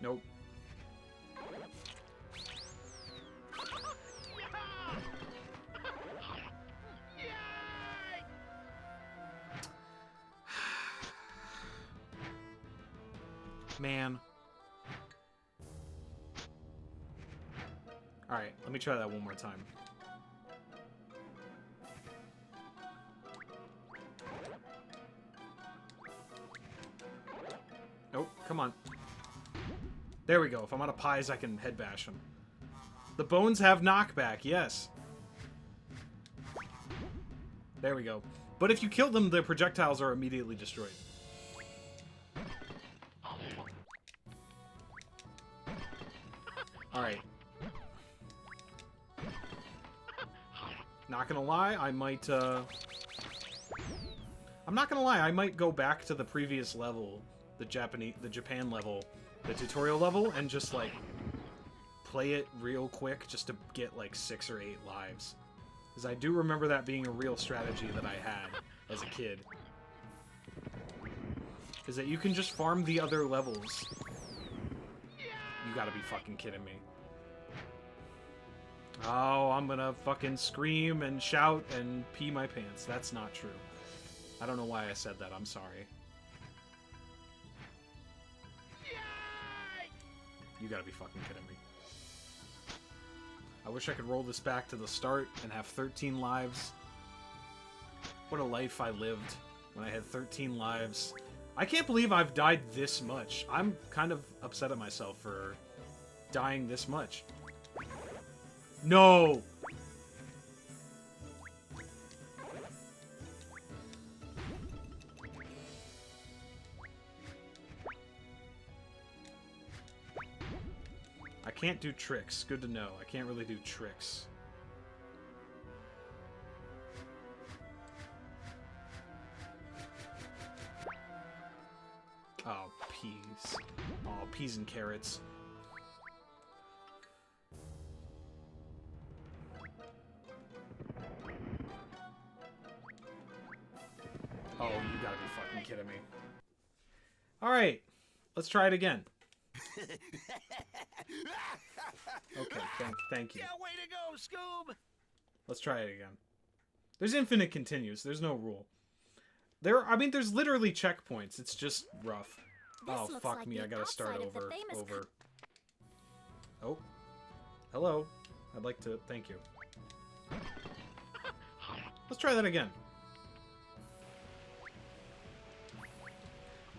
Nope. Man. Alright, let me try that one more time. Nope, come on. There we go. If I'm out of pies, I can head bash them. The bones have knockback, yes. There we go. But if you kill them, the projectiles are immediately destroyed. Alright. Not gonna lie, I might I'm not gonna lie, I might go back to the previous level, the Japan level, the tutorial level, and just, like, play it real quick just to get, like, 6 or 8 lives. Because I do remember that being a real strategy that I had as a kid. Is that you can just farm the other levels. You gotta be fucking kidding me. Oh, I'm gonna fucking scream and shout and pee my pants. That's not true. I don't know why I said that. I'm sorry. You gotta be fucking kidding me. I wish I could roll this back to the start and have 13 lives. What a life I lived when I had 13 lives. I can't believe I've died this much. I'm kind of upset at myself for dying this much. No! I can't do tricks. Good to know. I can't really do tricks. Oh, peas. Oh, peas and carrots. Oh, you gotta be fucking kidding me. Alright, let's try it again. Okay, thank you. Yeah, way to go, Scoob! Let's try it again. There's infinite continues. There's no rule. I mean, there's literally checkpoints. It's just rough. This Oh, looks fuck like me. the I gotta start outside of the over. famous Oh. Hello. I'd like to... Thank you. Let's try that again.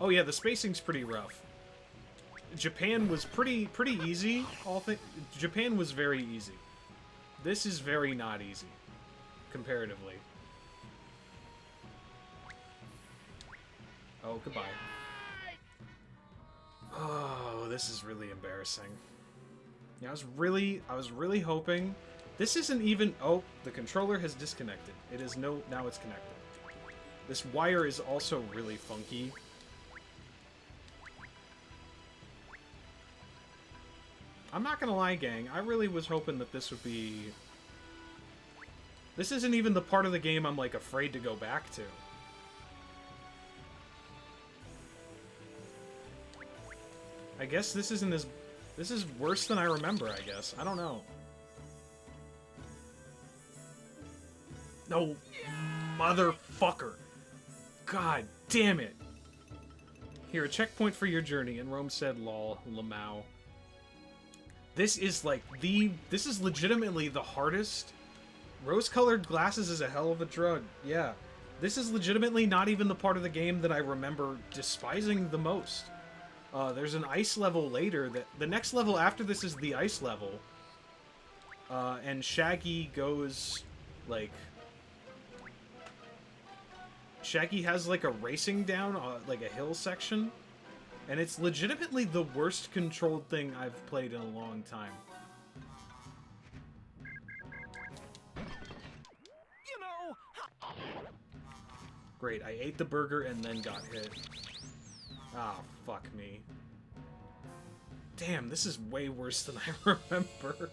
Oh, yeah, the spacing's pretty rough. Japan was pretty easy. Japan was very easy. This is very not easy, comparatively. Oh, goodbye. Oh, this is really embarrassing. Yeah, I was really hoping. This isn't even. Oh, the controller has disconnected. It is no. Now it's connected. This wire is also really funky. I'm not gonna lie, gang. I really was hoping that this would be... This isn't even the part of the game I'm, like, afraid to go back to. I guess this isn't as... This is worse than I remember, I guess. I don't know. No, motherfucker. God damn it. Here, a checkpoint for your journey. And Rome said, lol, Lamau. This is like this is legitimately the hardest. Rose-colored glasses is a hell of a drug. Yeah. This is legitimately not even the part of the game that I remember despising the most. There's an ice level later that the next level after this is the ice level. And Shaggy goes like Shaggy has like a racing down like a hill section. And it's legitimately the worst controlled thing I've played in a long time. You know... Great, I ate the burger and then got hit. Ah, fuck me. Damn, this is way worse than I remember.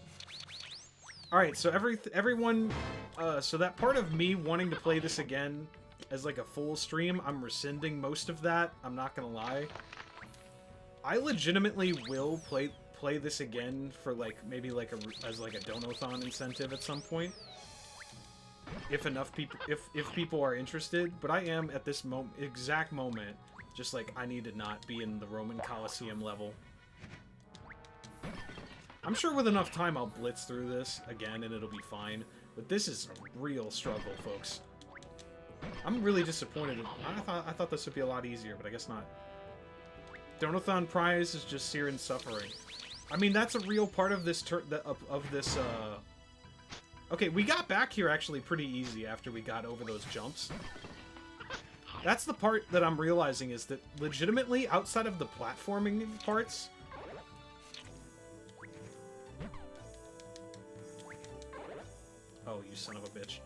Alright, so everyone... so that part of me wanting to play this again as like a full stream, I'm rescinding most of that. I'm not gonna lie. I legitimately will play this again for like maybe like as like a donathon incentive at some point, if enough people if people are interested. But I am at this exact moment just like I need to not be in the Roman Colosseum level. I'm sure with enough time I'll blitz through this again and it'll be fine. But this is a real struggle, folks. I'm really disappointed. I thought this would be a lot easier, but I guess not. Donathon prize is just Siren's suffering. I mean, that's a real part of this Okay, we got back here actually pretty easy after we got over those jumps. That's the part that I'm realizing is that legitimately, outside of the platforming parts... Oh, you son of a bitch.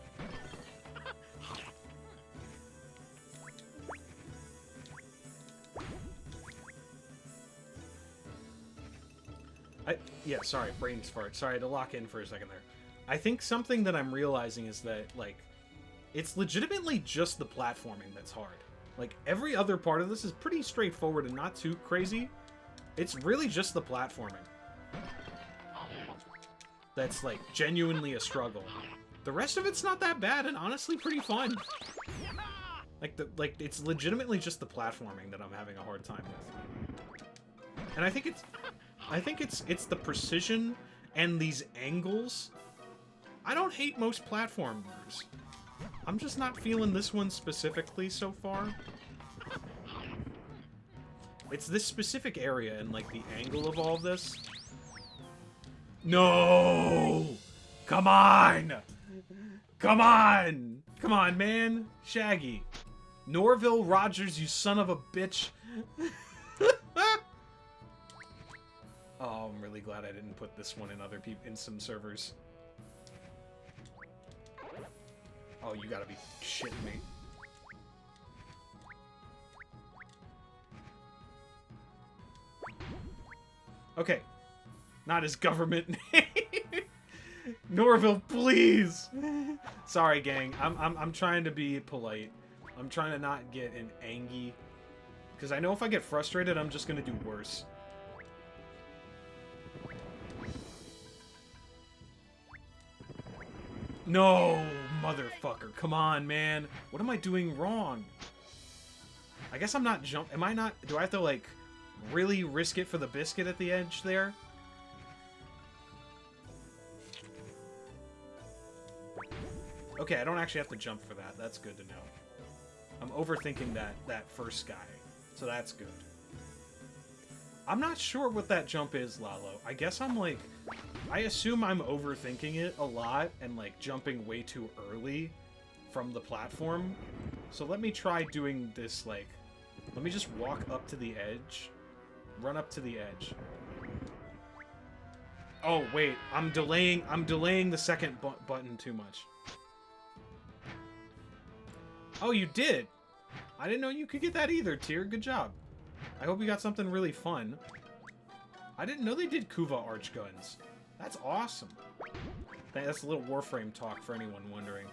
Yeah, sorry, brains fart. Sorry, to lock in for a second there. I think something that I'm realizing is that, like, it's legitimately just the platforming that's hard. Like, every other part of this is pretty straightforward and not too crazy. It's really just the platforming that's, like, genuinely a struggle. The rest of it's not that bad and honestly pretty fun. Like, it's legitimately just the platforming that I'm having a hard time with. And I think it's the precision and these angles. I don't hate most platformers. I'm just not feeling this one specifically so far. It's this specific area and, like, the angle of all of this. No! Come on! Come on! Come on, man. Shaggy. Norville Rogers, you son of a bitch. Oh, I'm really glad I didn't put this one in in some servers. Oh, you gotta be shitting me. Okay. Not his government name. Norville, please. Sorry, gang. I'm trying to be polite. I'm trying to not get an angy. Because I know if I get frustrated, I'm just gonna do worse. No, motherfucker. Come on, man. What am I doing wrong? I guess I'm not am I not... Do I have to, like, really risk it for the biscuit at the edge there? Okay, I don't actually have to jump for that. That's good to know. I'm overthinking that first guy, so that's good. I'm not sure what that jump is, Lalo. I guess I'm, like... I assume I'm overthinking it a lot and, like, jumping way too early from the platform. So let me try doing this, like... Let me just walk up to the edge. Run up to the edge. Oh, wait. I'm delaying the second button too much. Oh, you did! I didn't know you could get that either, Tyr. Good job. I hope you got something really fun. I didn't know they did Kuva Arch Guns. That's awesome. That's a little Warframe talk for anyone wondering.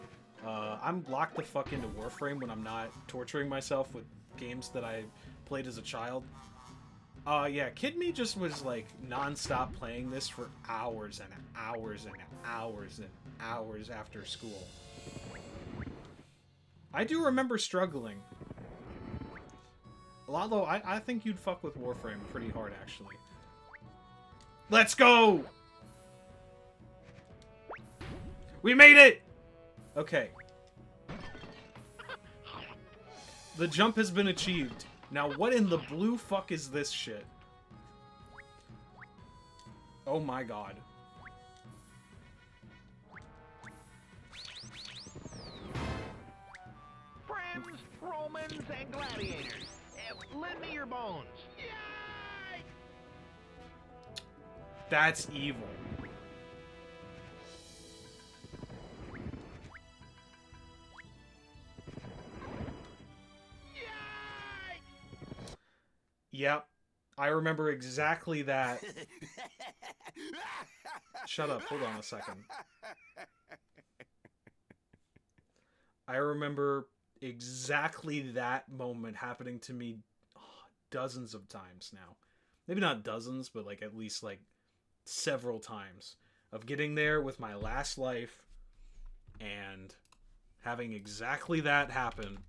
I'm locked the fuck into Warframe when I'm not torturing myself with games that I played as a child. Yeah, Kid Me just was, like, non-stop playing this for hours and hours and hours and hours after school. I do remember struggling. Lalo, I think you'd fuck with Warframe pretty hard, actually. Let's go! We made it! Okay. The jump has been achieved. Now, what in the blue fuck is this shit? Oh my god. Friends, Romans, and gladiators, lend me your bones. Yay! That's evil. Yay! Yep. I remember exactly that. Shut up. Hold on a second. I remember exactly that moment happening to me dozens of times now. Maybe not dozens, but like at least like several times of getting there with my last life and having exactly that happen.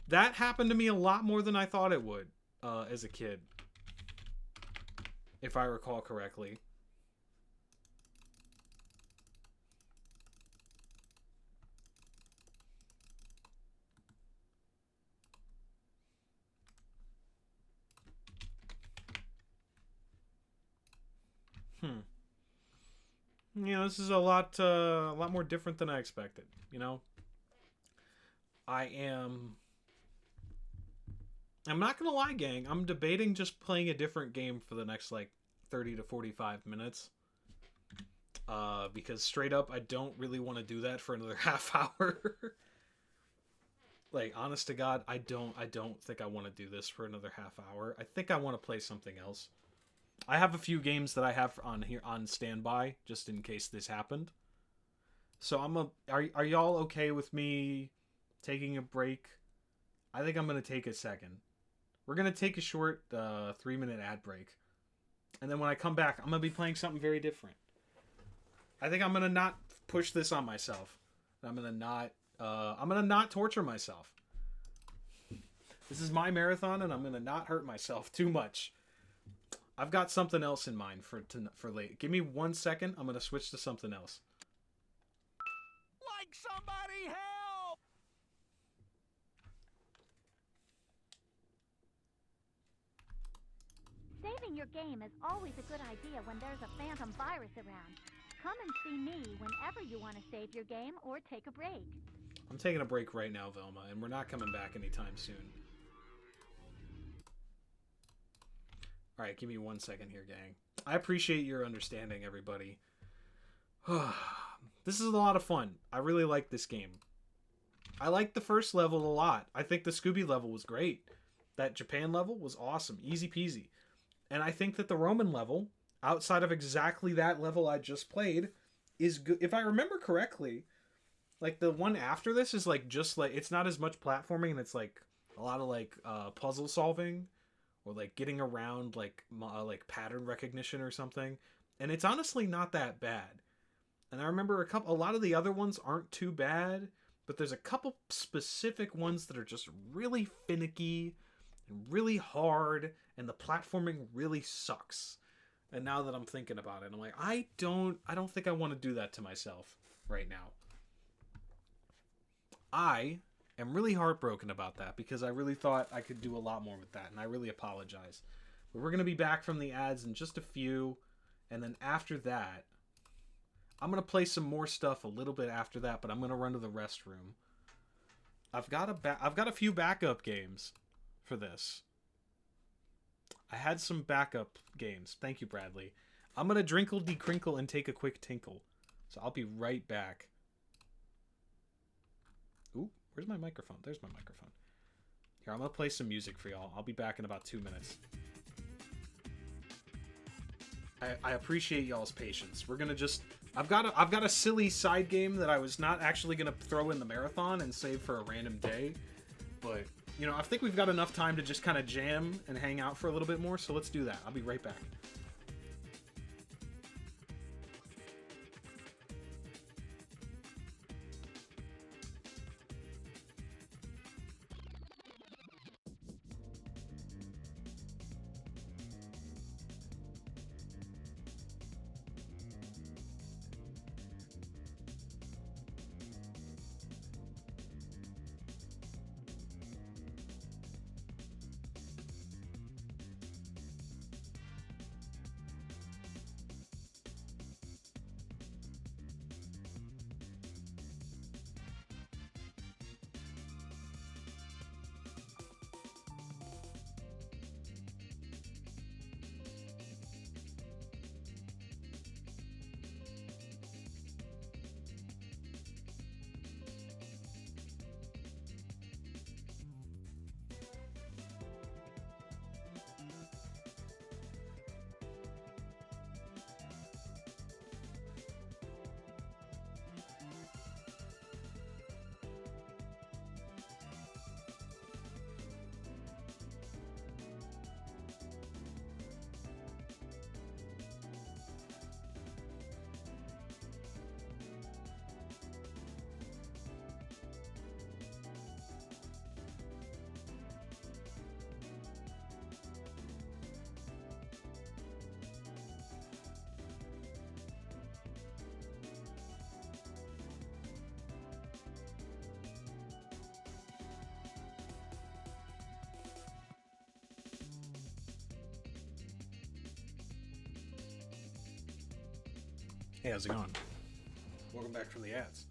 That happened to me a lot more than I thought it would as a kid, if I recall correctly. You know, this is a lot more different than I expected. You know, I'm not gonna lie, gang. I'm debating just playing a different game for the next like 30 to 45 minutes. Because straight up, I don't really want to do that for another half hour. like, honest to God, I don't think I want to do this for another half hour. I think I want to play something else. I have a few games that I have on here on standby just in case this happened. So are y'all okay with me taking a break? I think I'm gonna take a second. We're gonna take a short 3-minute ad break, and then when I come back, I'm gonna be playing something very different. I think I'm gonna not push this on myself. I'm gonna not torture myself. This is my marathon, and I'm gonna not hurt myself too much. I've got something else in mind for late. Give me 1 second. I'm gonna switch to something else. Like somebody help! Saving your game is always a good idea when there's a phantom virus around. Come and see me whenever you want to save your game or take a break. I'm taking a break right now, Velma, and we're not coming back anytime soon. Alright, give me 1 second here, gang. I appreciate your understanding, everybody. This is a lot of fun. I really like this game. I like the first level a lot. I think the Scooby level was great. That Japan level was awesome. Easy peasy. And I think that the Roman level, outside of exactly that level I just played, is good. If I remember correctly, like the one after this is like just like, it's not as much platforming, and it's like a lot of like puzzle solving or like getting around like pattern recognition or something. And it's honestly not that bad. And I remember a lot of the other ones aren't too bad, but there's a couple specific ones that are just really finicky and really hard, and the platforming really sucks. And now that I'm thinking about it, I'm like, I don't think I want to do that to myself right now. I am really heartbroken about that because I really thought I could do a lot more with that, and I really apologize. But we're going to be back from the ads in just a few, and then after that, I'm going to play some more stuff a little bit after that, but I'm going to run to the restroom. I've got a few backup games for this. I had some backup games. Thank you, Bradley. I'm going to drinkle decrinkle and take a quick tinkle. So I'll be right back. Ooh, where's my microphone? There's my microphone. Here, I'm going to play some music for y'all. I'll be back in about 2 minutes. I appreciate y'all's patience. We're going to just... I've got a silly side game that I was not actually going to throw in the marathon and save for a random day. But, you know, I think we've got enough time to just kind of jam and hang out for a little bit more, so let's do that. I'll be right back. Hey, how's it going? Welcome back from the ads.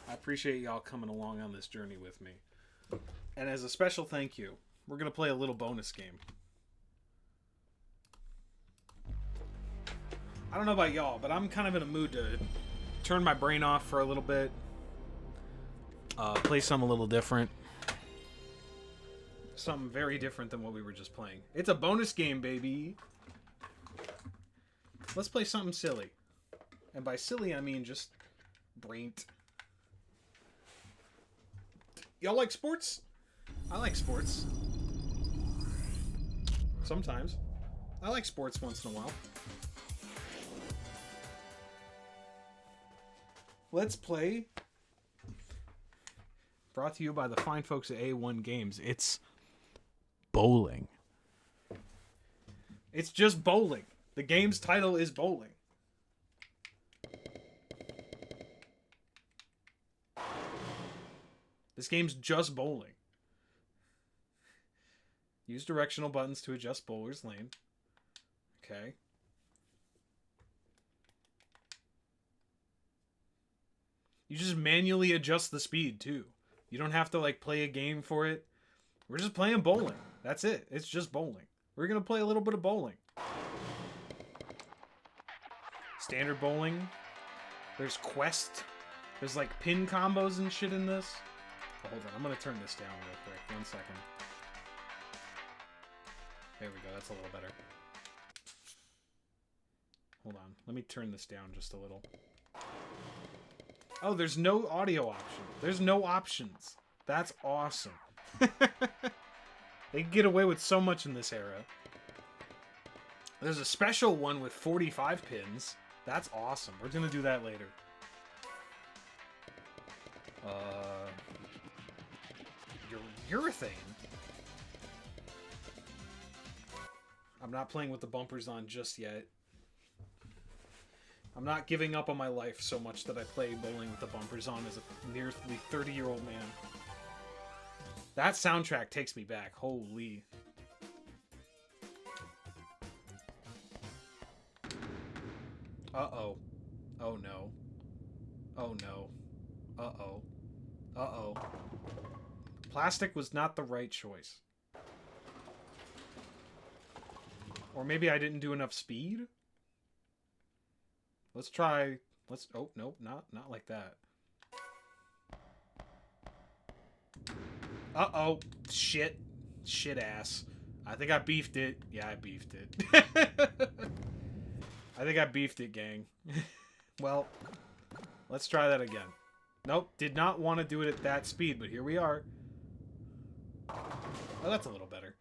I appreciate y'all coming along on this journey with me. And as a special thank you, we're going to play a little bonus game. I don't know about y'all, but I'm kind of in a mood to turn my brain off for a little bit play something a little different. Something very different than what we were just playing. It's a bonus game, baby. Let's play something silly. And by silly, I mean just braint. Y'all like sports? I like sports. Sometimes. I like sports once in a while. Let's play. Brought to you by the fine folks at A1 Games. It's bowling. It's just bowling. The game's title is bowling. This game's just bowling. Use directional buttons to adjust bowler's lane. Okay. You just manually adjust the speed, too. You don't have to, like, play a game for it. We're just playing bowling. That's it. It's just bowling. We're going to play a little bit of bowling. Standard bowling. There's quest. There's, like, pin combos and shit in this. Oh, hold on. I'm going to turn this down real quick. 1 second. There we go. That's a little better. Hold on. Let me turn this down just a little. Oh, there's no audio option. There's no options. That's awesome. They get away with so much in this era. There's a special one with 45 pins. That's awesome. We're going to do that later. Urethane. I'm not playing with the bumpers on just yet. I'm not giving up on my life so much that I play bowling with the bumpers on as a nearly 30-year-old man. That soundtrack takes me back. Holy. Uh-oh. Oh, no. Oh, no. Uh-oh. Uh-oh. Plastic was not the right choice. Or maybe I didn't do enough speed? Let's try... Oh, nope, not like that. Uh-oh. Shit. Shit ass. I think I beefed it. Yeah, I beefed it. I think I beefed it, gang. Well, let's try that again. Nope, did not want to do it at that speed, but here we are. Oh, that's a little better.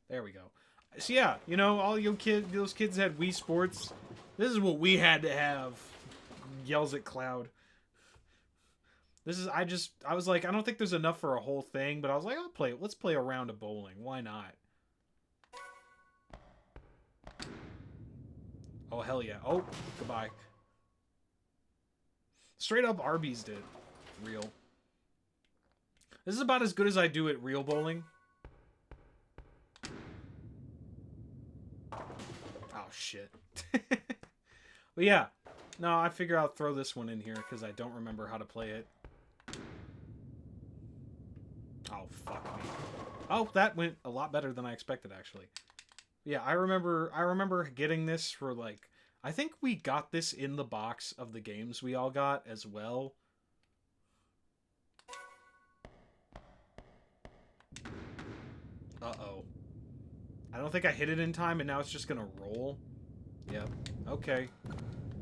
There we go. So yeah, you know, all you those kids had Wii Sports. This is what we had to have. Yells at Cloud. This is, I was like, I don't think there's enough for a whole thing, but I was like, let's play a round of bowling. Why not? Oh, hell yeah. Oh, goodbye. Straight up Arby's did. Real. This is about as good as I do at real bowling. Oh, shit. But yeah. No, I figure I'll throw this one in here because I don't remember how to play it. Oh, fuck me. Oh, that went a lot better than I expected, actually. Yeah, I remember getting this for, like... I think we got this in the box of the games we all got as well. Uh-oh. I don't think I hit it in time, and now it's just gonna roll. Yep. Okay.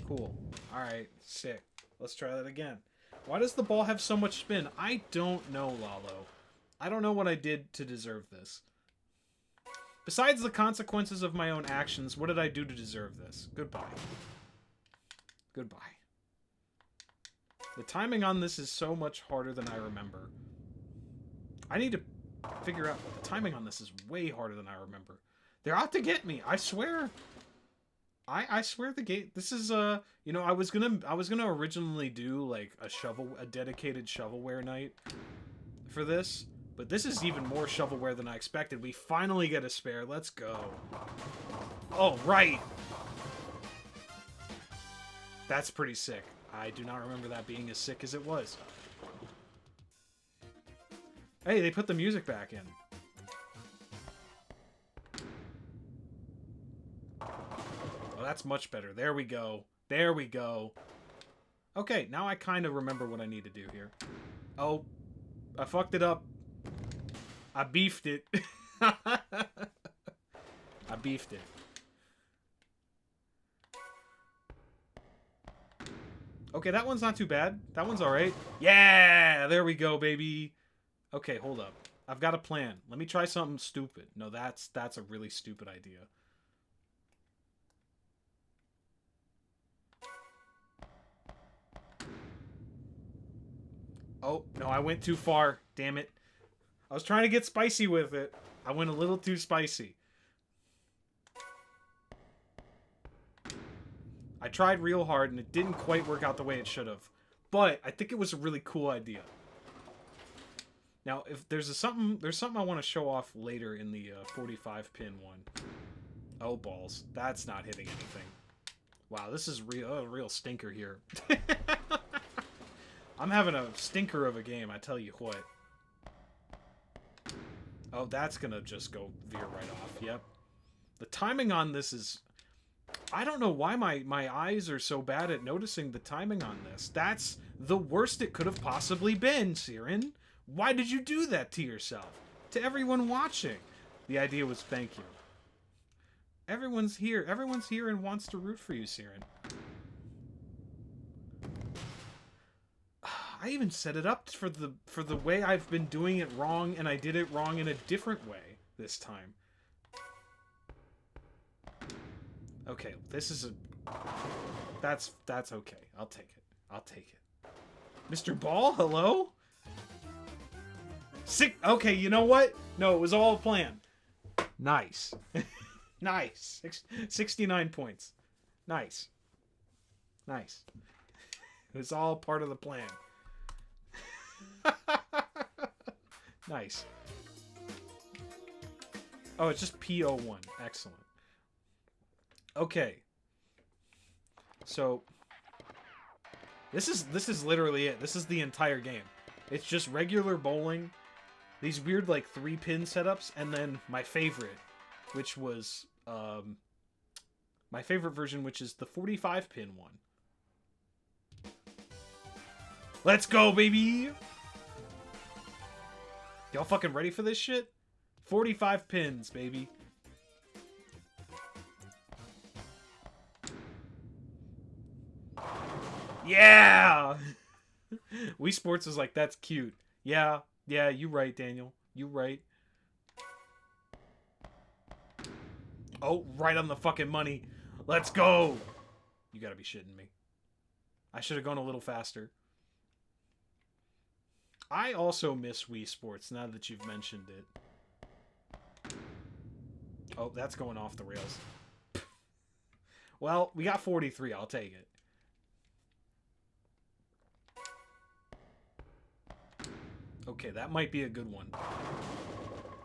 Cool. Alright. Sick. Let's try that again. Why does the ball have so much spin? I don't know, Lalo. I don't know what I did to deserve this. Besides the consequences of my own actions, what did I do to deserve this? Goodbye. Goodbye. The timing on this is so much harder than I remember. I need to figure out... The timing on this is way harder than I remember. They're out to get me. I swear. I swear the game... This is, you know, I was gonna originally do, like, a dedicated shovelware night for this. But this is even more shovelware than I expected. We finally get a spare. Let's go. Oh, right. That's pretty sick. I do not remember that being as sick as it was. Hey, they put the music back in. Oh, that's much better. There we go. There we go. Okay, now I kind of remember what I need to do here. Oh, I fucked it up. I beefed it. I beefed it. Okay, that one's not too bad. That one's alright. Yeah! There we go, baby. Okay, hold up. I've got a plan. Let me try something stupid. No, that's a really stupid idea. Oh, no, I went too far. Damn it. I was trying to get spicy with it. I went a little too spicy. I tried real hard, and it didn't quite work out the way it should have. But I think it was a really cool idea. Now, if there's something I want to show off later in the 45-pin one. Oh, balls. That's not hitting anything. Wow, this is a real stinker here. I'm having a stinker of a game, I tell you what. Oh, that's gonna just go veer right off. Yep. The timing on this is... I don't know why my eyes are so bad at noticing the timing on this. That's the worst it could have possibly been, Siren. Why did you do that to yourself? To everyone watching. The idea was thank you. Everyone's here. Everyone's here and wants to root for you, Siren. I even set it up for the way I've been doing it wrong, and I did it wrong in a different way this time. Okay, this is a... That's okay. I'll take it. I'll take it. Mr. Ball, hello? Okay, you know what? No, it was all a plan. Nice. Nice. 69 points. Nice. Nice. It was all part of the plan. Nice. Oh, it's just P01. Excellent. Okay. So this is literally it. This is the entire game. It's just regular bowling, these weird like 3-pin setups, and then my favorite, which was my favorite version, which is the 45-pin one. Let's go, baby! Y'all fucking ready for this shit? 45 pins, baby. Yeah! Wii Sports was like, that's cute. Yeah, you right, Daniel. You right. Oh, right on the fucking money. Let's go! You gotta be shitting me. I should have gone a little faster. I also miss Wii Sports now that you've mentioned it. Oh, that's going off the rails. Well, we got 43. I'll take it. Okay, that might be a good one.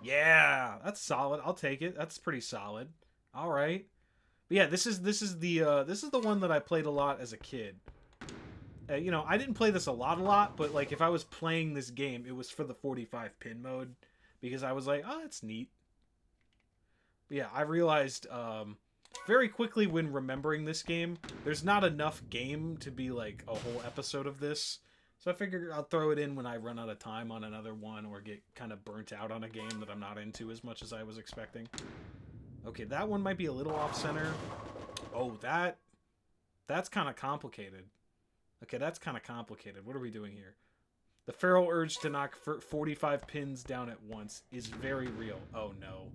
Yeah, that's solid. I'll take it. That's pretty solid. All right. But yeah, this is the one that I played a lot as a kid. You know, I didn't play this a lot, but like if I was playing this game, it was for the 45 pin mode because I was like, oh, that's neat. But yeah, I realized very quickly when remembering this game, there's not enough game to be like a whole episode of this. So I figured I'll throw it in when I run out of time on another one or get kind of burnt out on a game that I'm not into as much as I was expecting. Okay, that one might be a little off center. Oh, that's kind of complicated. Okay, that's kind of complicated. What are we doing here? The feral urge to knock 45 pins down at once is very real. Oh, no.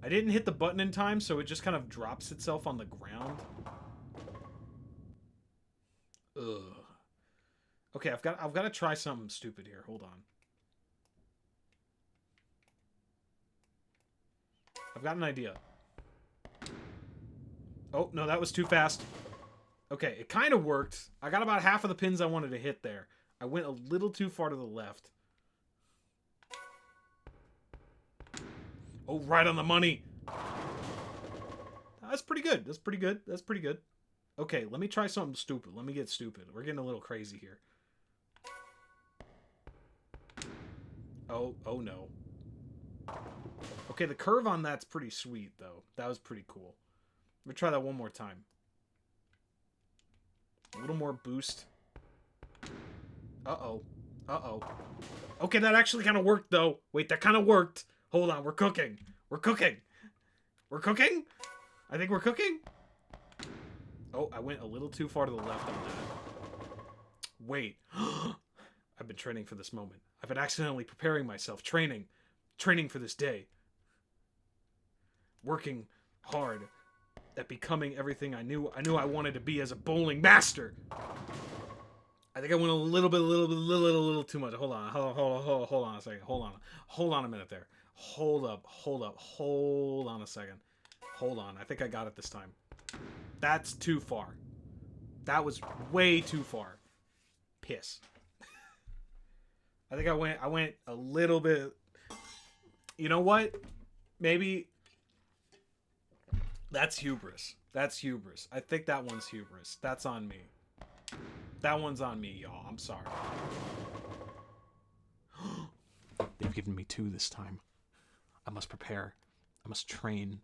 I didn't hit the button in time, so it just kind of drops itself on the ground. Ugh. Okay, I've got to try something stupid here. Hold on. I've got an idea. Oh, no, that was too fast. Okay, it kind of worked. I got about half of the pins I wanted to hit there. I went a little too far to the left. Oh, right on the money. That's pretty good. That's pretty good. That's pretty good. Okay, let me try something stupid. Let me get stupid. We're getting a little crazy here. Oh no. Okay, the curve on that's pretty sweet, though. That was pretty cool. Let me try that one more time. A little more boost. Uh-oh. Uh-oh. Okay, that actually kind of worked, though. Wait, that kind of worked. Hold on, we're cooking. We're cooking. We're cooking? I think we're cooking? Oh, I went a little too far to the left on that. Wait. I've been training for this moment. I've been accidentally preparing myself. Training for this day. Working hard at becoming everything I knew I wanted to be as a bowling master. I think I went a little too much. Hold on a second. Hold on a minute there. Hold up. Hold on a second. Hold on. I think I got it this time. That's too far. That was way too far. Piss. I think I went a little bit. You know what? Maybe that's hubris. That's hubris. I think that one's hubris. That's on me. That one's on me, y'all. I'm sorry. They've given me 2 this time. I must prepare. I must train.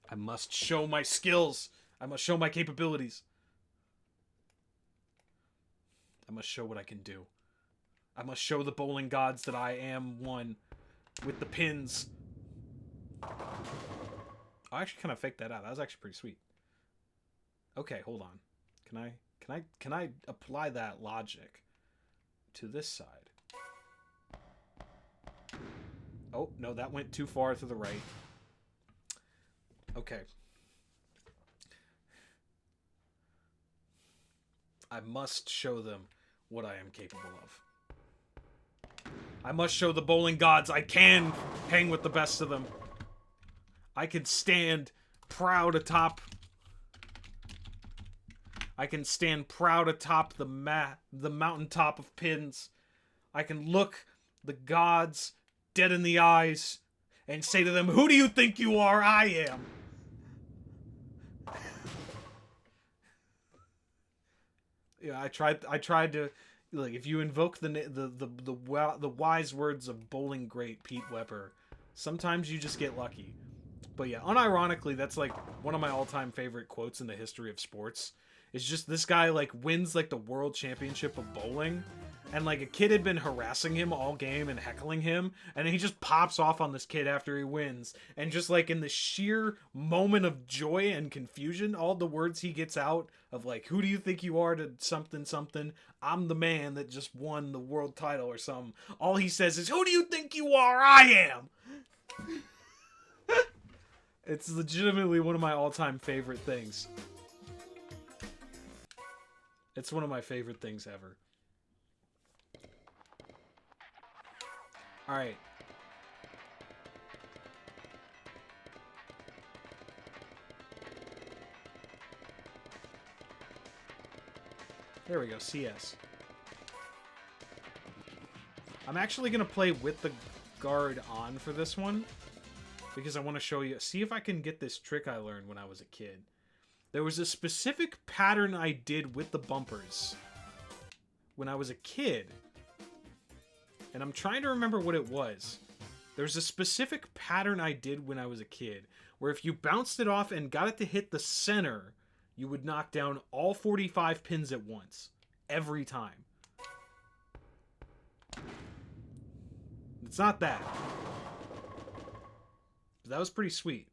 I must show my skills. I must show my capabilities. I must show what I can do. I must show the bowling gods that I am one with the pins. I actually kind of faked that out. That was actually pretty sweet. Okay, hold on. Can I apply that logic to this side? Oh, no, that went too far to the right. Okay. I must show them what I am capable of. I must show the bowling gods I can hang with the best of them. I can stand proud atop. I can stand proud atop the mountaintop of pins. I can look the gods dead in the eyes and say to them, "Who do you think you are? I am." Yeah, I tried to, like, if you invoke the wise words of bowling great Pete Weber, sometimes you just get lucky. But yeah, unironically, that's like one of my all-time favorite quotes in the history of sports. It's just this guy like wins like the world championship of bowling, and like a kid had been harassing him all game and heckling him, and then he just pops off on this kid after he wins, and just like in the sheer moment of joy and confusion, all the words he gets out of like, "Who do you think you are to something something? I'm the man that just won the world title," or something. All he says is, "Who do you think you are? I am." It's legitimately one of my all-time favorite things. It's one of my favorite things ever. Alright. There we go, CS. I'm actually going to play with the guard on for this one, because I want to show you, see if I can get this trick I learned when I was a kid. There was a specific pattern I did with the bumpers when I was a kid, and I'm trying to remember what it was. There's a specific pattern I did when I was a kid, where if you bounced it off and got it to hit the center, you would knock down all 45 pins at once. Every time. It's not that. But that was pretty sweet.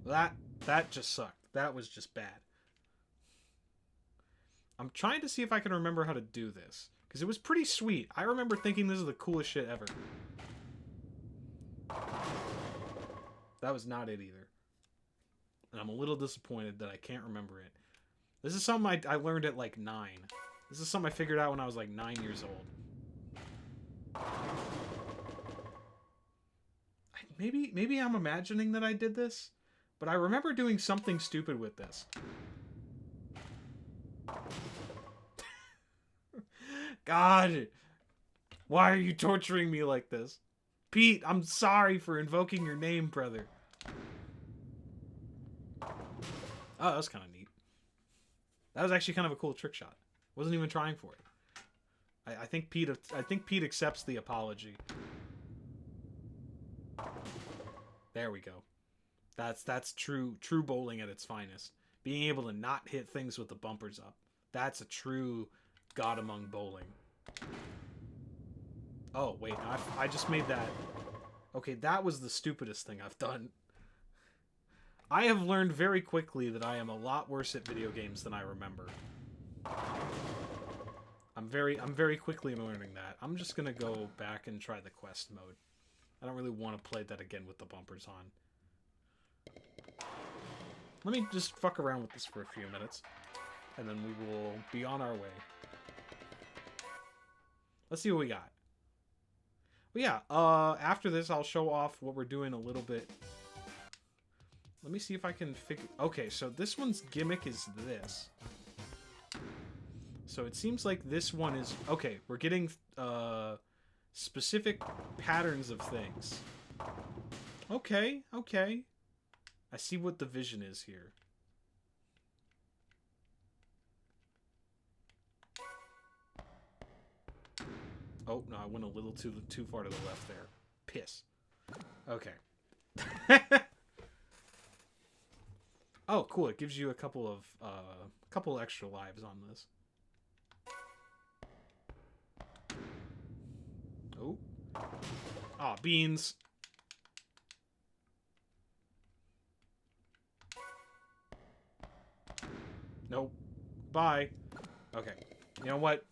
That just sucked. That was just bad. I'm trying to see if I can remember how to do this, because it was pretty sweet. I remember thinking this is the coolest shit ever. That was not it either. And I'm a little disappointed that I can't remember it. This is something I learned at like 9. This is something I figured out when I was like 9 years old. Maybe I'm imagining that I did this, but I remember doing something stupid with this. God, why are you torturing me like this? Pete, I'm sorry for invoking your name, brother. Oh, that was kind of neat. That was actually kind of a cool trick shot. Wasn't even trying for it. I think Pete accepts the apology. There we go. That's true bowling at its finest. Being able to not hit things with the bumpers up. That's a true God among bowling. Oh, wait, I just made that. Okay, that was the stupidest thing I've done. I have learned very quickly that I am a lot worse at video games than I remember. I'm very quickly learning that. I'm just gonna go back and try the quest mode. I don't really want to play that again with the bumpers on. Let me just fuck around with this for a few minutes, and then we will be on our way. Let's see what we got. Well, yeah, after this, I'll show off what we're doing a little bit. Let me see if I can figure... Okay, so this one's gimmick is this. So it seems like this one is... Okay, we're getting specific patterns of things. Okay, okay. I see what the vision is here. Oh, no, I went a little too far to the left there. Piss. Okay. Oh, cool. It gives you a couple extra lives on this. Oh. Ah, beans. Nope. Bye. Okay. You know what?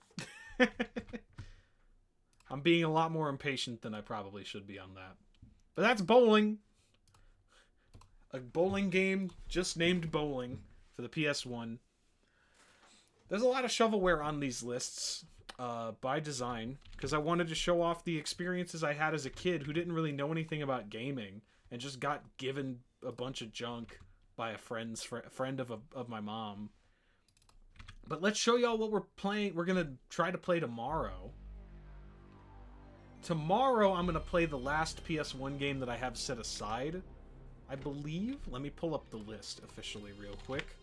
I'm being a lot more impatient than I probably should be on that. But that's bowling. A bowling game just named Bowling for the PS1. There's a lot of shovelware on these lists by design, because I wanted to show off the experiences I had as a kid who didn't really know anything about gaming and just got given a bunch of junk by a friend of my mom. But let's show y'all what we're playing. We're going to try to play tomorrow. Tomorrow, I'm going to play the last PS1 game that I have set aside, I believe. Let me pull up the list officially real quick.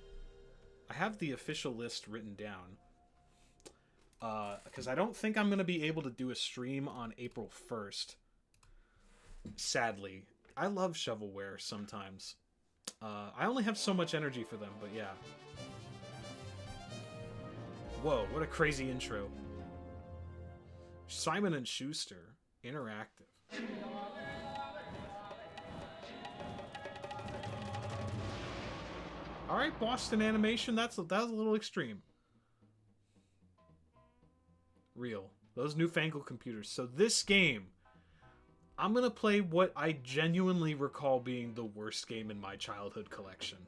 I have the official list written down. Because I don't think I'm going to be able to do a stream on April 1st. Sadly. I love shovelware sometimes. I only have so much energy for them, but yeah. Whoa, what a crazy intro. Simon & Schuster, interactive. Alright, Boston Animation, that was a little extreme. Real. Those newfangled computers. So this game, I'm gonna play what I genuinely recall being the worst game in my childhood collection.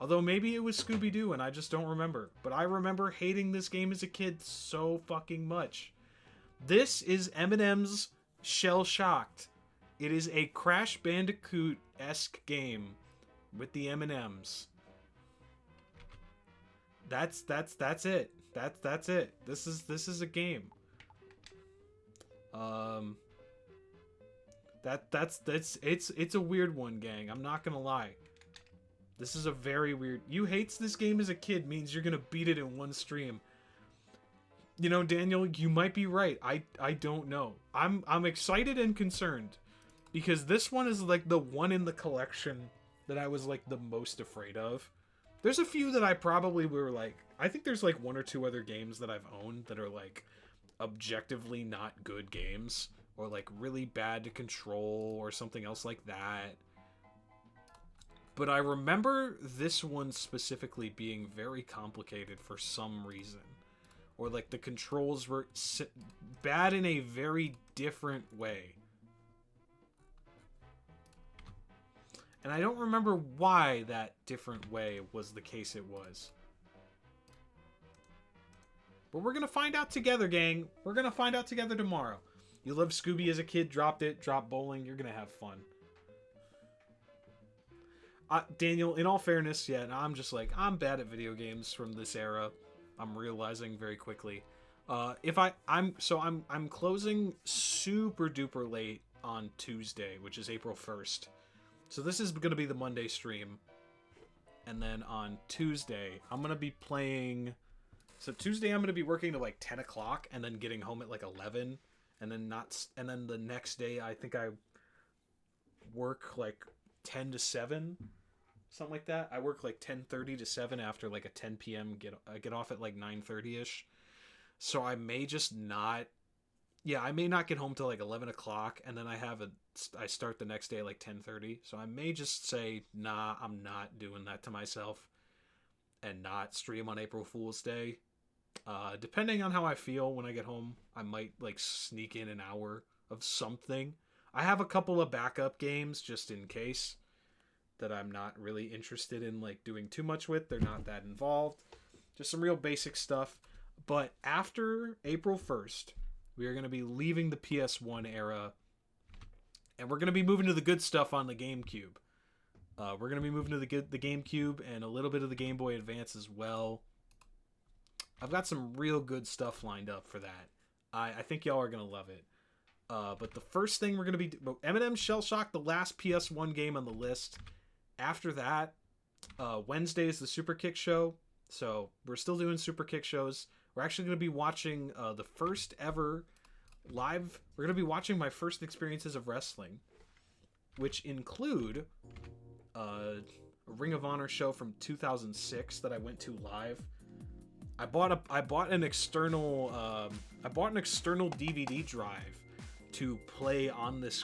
Although maybe it was Scooby-Doo and I just don't remember. But I remember hating this game as a kid so fucking much. This is Eminem's Shell Shocked. It is a Crash Bandicoot-esque game with the M&Ms. That's it. That's it. This is a game. It's a weird one, gang. I'm not gonna lie. This is a very weird... You hates this game as a kid means you're gonna beat it in one stream. You know, Daniel, you might be right. I don't know. I'm excited and concerned because this one is like the one in the collection that I was like the most afraid of. There's a few that I probably were like... I think there's like one or two other games that I've owned that are like objectively not good games or like really bad to control or something else like that. But I remember this one specifically being very complicated for some reason. Or like the controls were bad in a very different way. And I don't remember why that different way was the case it was. But we're going to find out together, gang. We're going to find out together tomorrow. You loved Scooby as a kid, dropped bowling. You're going to have fun. Daniel, in all fairness, yeah, I'm just like, I'm bad at video games from this era. I'm realizing very quickly. I'm closing super duper late on Tuesday, which is April 1st. So this is going to be the Monday stream. And then on Tuesday, I'm going to be playing... So Tuesday, I'm going to be working to like 10 o'clock and then getting home at like 11. And then the next day, I think I work like 10 to 7, something like that. I work like 10:30 to 7 after like a 10 p.m. I get off at like 9:30ish. So I may just not, yeah, I may not get home till like 11 o'clock, and then I start the next day at like 10:30. So I may just say, nah, I'm not doing that to myself and not stream on April Fool's Day. Depending on how I feel when I get home, I might like sneak in an hour of something. I have a couple of backup games just in case that I'm not really interested in like doing too much with. They're not that involved. Just some real basic stuff. But after April 1st, we are going to be leaving the PS1 era, and we're going to be moving to the good stuff on the GameCube. We're going to be moving to the GameCube and a little bit of the Game Boy Advance as well. I've got some real good stuff lined up for that. I think y'all are going to love it. But the first thing we're going to be... M&M Shell Shock, the last PS1 game on the list. After that, Wednesday is the Super Kick show. So we're still doing Super Kick shows. We're actually going to be watching the first ever live... We're going to be watching my first experiences of wrestling, which include a Ring of Honor show from 2006 that I went to live. I bought an external DVD drive to play on this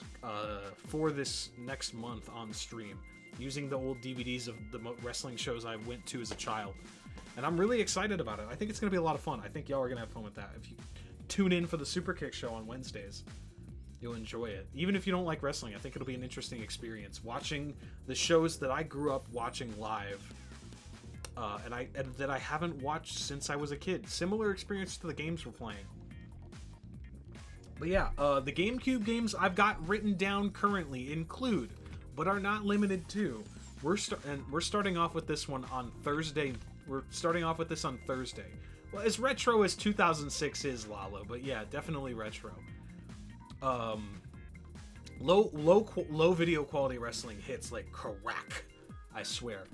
for this next month on stream, using the old DVDs of the wrestling shows I went to as a child. And I'm really excited about it. I think it's going to be a lot of fun. I think y'all are going to have fun with that. If you tune in for the Super Kick show on Wednesdays, you'll enjoy it. Even if you don't like wrestling, I think it'll be an interesting experience. Watching the shows that I grew up watching live, and that I haven't watched since I was a kid. Similar experience to the games we're playing. But yeah, the GameCube games I've got written down currently include, but are not limited to, we're starting off with this one on Thursday. We're starting off with this on Thursday. Well, as retro as 2006 is, Lalo, but yeah, definitely retro. Low video quality wrestling hits like crack, I swear.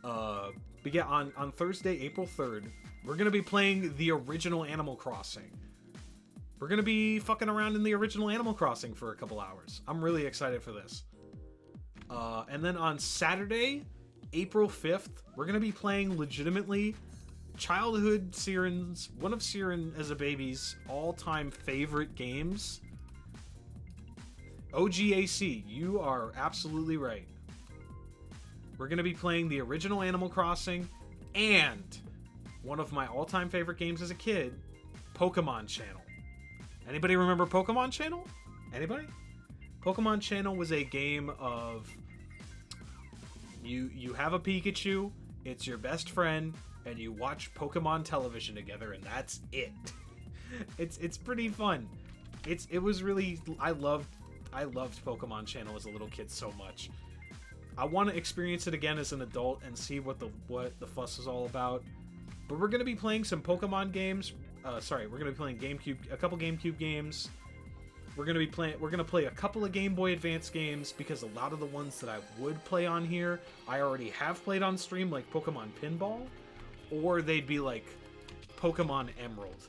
But yeah, on Thursday, April 3rd, we're gonna be playing the original Animal Crossing. We're gonna be fucking around in the original Animal Crossing for a couple hours. I'm really excited for this. And then on Saturday, April 5th, we're gonna be playing legitimately childhood Siren's, one of Siren as a baby's all-time favorite games. OGAC, you are absolutely right. We're gonna be playing the original Animal Crossing and one of my all-time favorite games as a kid, Pokemon Channel. Anybody remember Pokemon Channel? Anybody? Pokemon Channel was a game of you have a Pikachu, it's your best friend, and you watch Pokemon television together, and that's it. It's pretty fun. It was really, I loved Pokemon Channel as a little kid so much. I want to experience it again as an adult and see what the fuss is all about. But we're gonna be playing some Pokemon games. We're gonna be playing a couple GameCube games. We're gonna play a couple of Game Boy Advance games, because a lot of the ones that I would play on here, I already have played on stream, like Pokemon Pinball, or they'd be like Pokemon Emerald.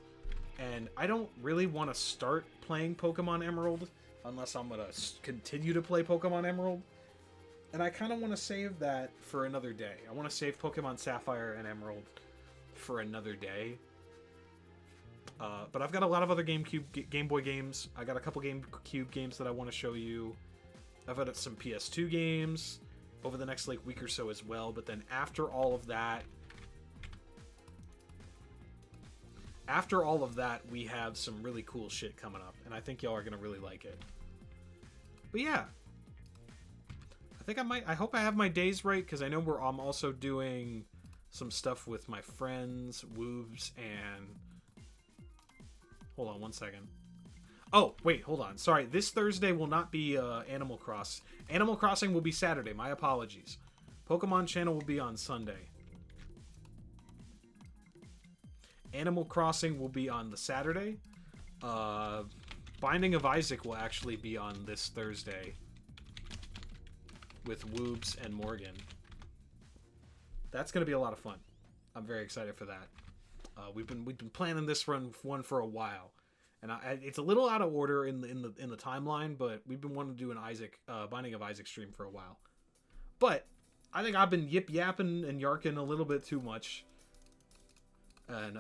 And I don't really want to start playing Pokemon Emerald unless I'm gonna continue to play Pokemon Emerald. And I kind of want to save that for another day. I want to save Pokemon Sapphire and Emerald for another day. But I've got a lot of other Game Boy games. I got a couple GameCube games that I want to show you. I've got some PS2 games over the next week or so as well. But then after all of that, we have some really cool shit coming up, and I think y'all are gonna really like it. But yeah, I hope I have my days right, because I know I'm also doing some stuff with my friends, Woobs, and... Hold on one second. Oh, wait, hold on. Sorry, this Thursday will not be Animal Cross. Animal Crossing will be Saturday. My apologies. Pokemon Channel will be on Sunday. Animal Crossing will be on the Saturday. Binding of Isaac will actually be on this Thursday with Woobs and Morgan. That's going to be a lot of fun. I'm very excited for that. We've been planning this one for a while, and it's a little out of order in the timeline, but we've been wanting to do an Binding of Isaac stream for a while. But I think I've been yip-yapping and yarking a little bit too much. And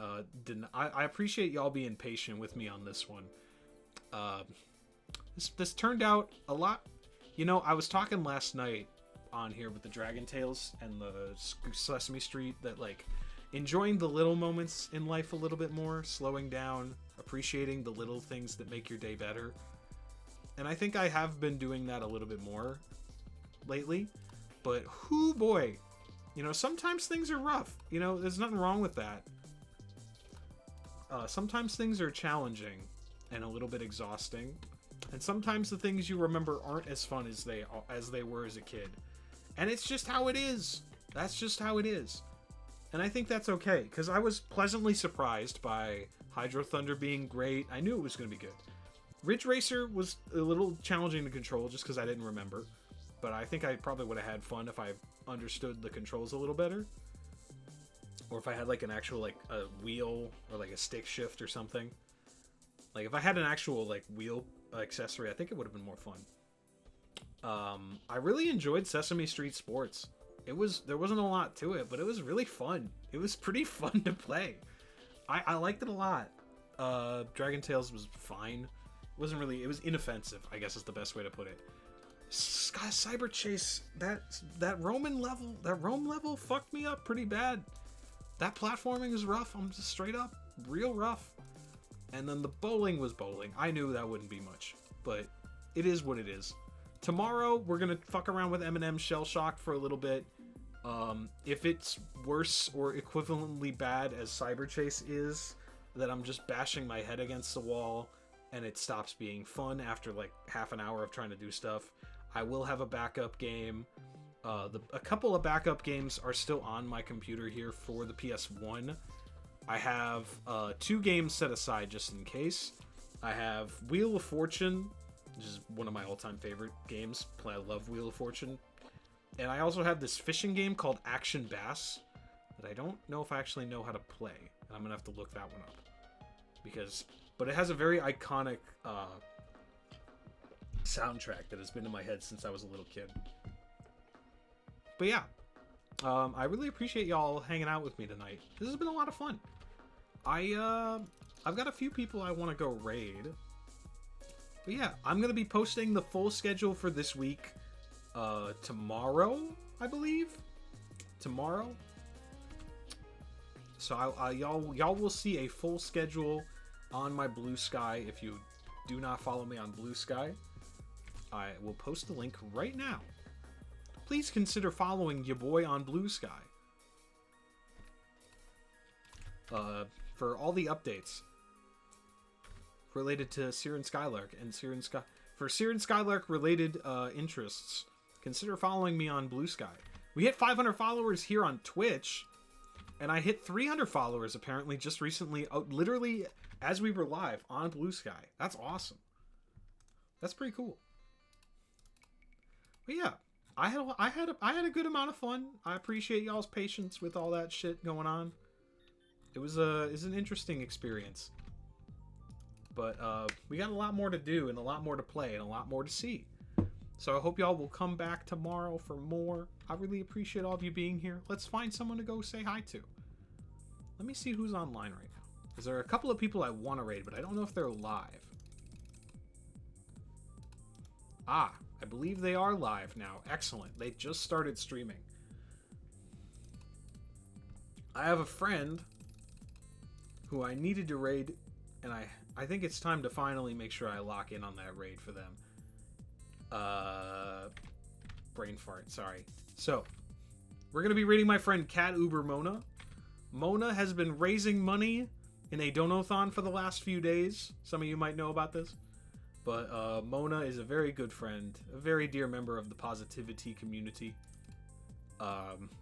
I appreciate y'all being patient with me on this one. This turned out a lot. You know, I was talking last night on here with the Dragon Tales and the Sesame Street that, like, enjoying the little moments in life a little bit more, slowing down, appreciating the little things that make your day better. And I think I have been doing that a little bit more lately. But, whoo boy, you know, sometimes things are rough. You know, there's nothing wrong with that. Sometimes things are challenging and a little bit exhausting. And sometimes the things you remember aren't as fun as they were as a kid. And it's just how it is. That's just how it is. And I think that's okay, because I was pleasantly surprised by Hydro Thunder being great. I knew it was going to be good. Ridge Racer was a little challenging to control just because I didn't remember. But I think I probably would have had fun if I understood the controls a little better. Or if I had like an actual like a wheel or like a stick shift or something. Like if I had an actual like wheel accessory, I think it would have been more fun. I really enjoyed Sesame Street Sports. There wasn't a lot to it, but it was really fun. It was pretty fun to play. I liked it a lot. Dragon Tales was fine. It was inoffensive, I guess is the best way to put it. Cyber Chase, that Rome level fucked me up pretty bad. That platforming is rough. I'm just straight up real rough. And then the bowling was bowling. I knew that wouldn't be much, but it is what it is. Tomorrow, we're going to fuck around with M&M Shell Shock for a little bit. If it's worse or equivalently bad as Cyber Chase is, that I'm just bashing my head against the wall and it stops being fun after like half an hour of trying to do stuff, I will have a backup game. A couple of backup games are still on my computer here for the PS1. I have 2 games set aside just in case. I have Wheel of Fortune, which is one of my all-time favorite games. I love Wheel of Fortune. And I also have this fishing game called Action Bass that I don't know if I actually know how to play. And I'm going to have to look that one up. But it has a very iconic soundtrack that has been in my head since I was a little kid. But yeah, I really appreciate y'all hanging out with me tonight. This has been a lot of fun. I've got a few people I want to go raid. But yeah, I'm going to be posting the full schedule for this week tomorrow, I believe. Tomorrow. So y'all will see a full schedule on my Blue Sky. If you do not follow me on Blue Sky, I will post the link right now. Please consider following your boy on Blue Sky for all the updates related to Seer and Skylark and for Seer and Skylark related interests. Consider following me on Blue Sky. We hit 500 followers here on Twitch, and I hit 300 followers apparently just recently, literally as we were live on Blue Sky. That's awesome. That's pretty cool. But yeah, I had a good amount of fun. I appreciate y'all's patience with all that shit going on. It was an interesting experience. But we got a lot more to do and a lot more to play and a lot more to see. So I hope y'all will come back tomorrow for more. I really appreciate all of you being here. Let's find someone to go say hi to. Let me see who's online right now. Because there are a couple of people I want to raid, but I don't know if they're live. Ah, I believe they are live now. Excellent. They just started streaming. I have a friend who I needed to raid, and I think it's time to finally make sure I lock in on that raid for them. Brain fart, sorry. So, we're going to be raiding my friend Cat Uber Mona. Mona has been raising money in a donathon for the last few days. Some of you might know about this. But Mona is a very good friend, a very dear member of the positivity community.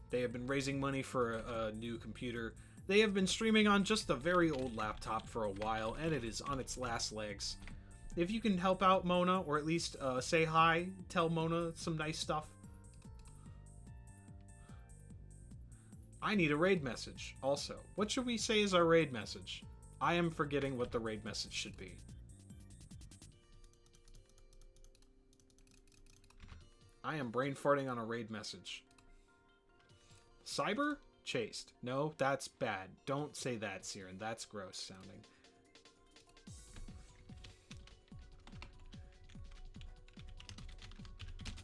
They have been raising money for a new computer. They have been streaming on just a very old laptop for a while, and it is on its last legs. If you can help out Mona, or at least say hi, tell Mona some nice stuff. I need a raid message, also. What should we say is our raid message? I am forgetting what the raid message should be. I am brain farting on a raid message. Cyber? Chased. No, that's bad. Don't say that, Siren. That's gross sounding.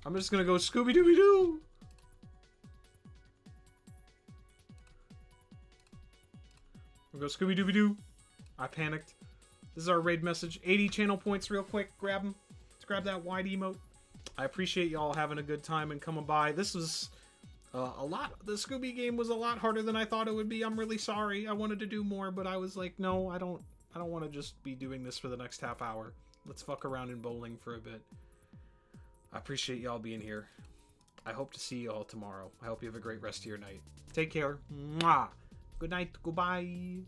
I'm just gonna go Scooby-Dooby-Doo! We'll go Scooby-Dooby-Doo. I panicked. This is our raid message. 80 channel points real quick. Grab them. Let's grab that wide emote. I appreciate y'all having a good time and coming by. This was a lot. The Scooby game was a lot harder than I thought it would be. I'm really sorry. I wanted to do more, but I was like, no, I don't want to just be doing this for the next half hour. Let's fuck around in bowling for a bit. I appreciate y'all being here. I hope to see y'all tomorrow. I hope you have a great rest of your night. Take care. Mwah. Good night. Goodbye.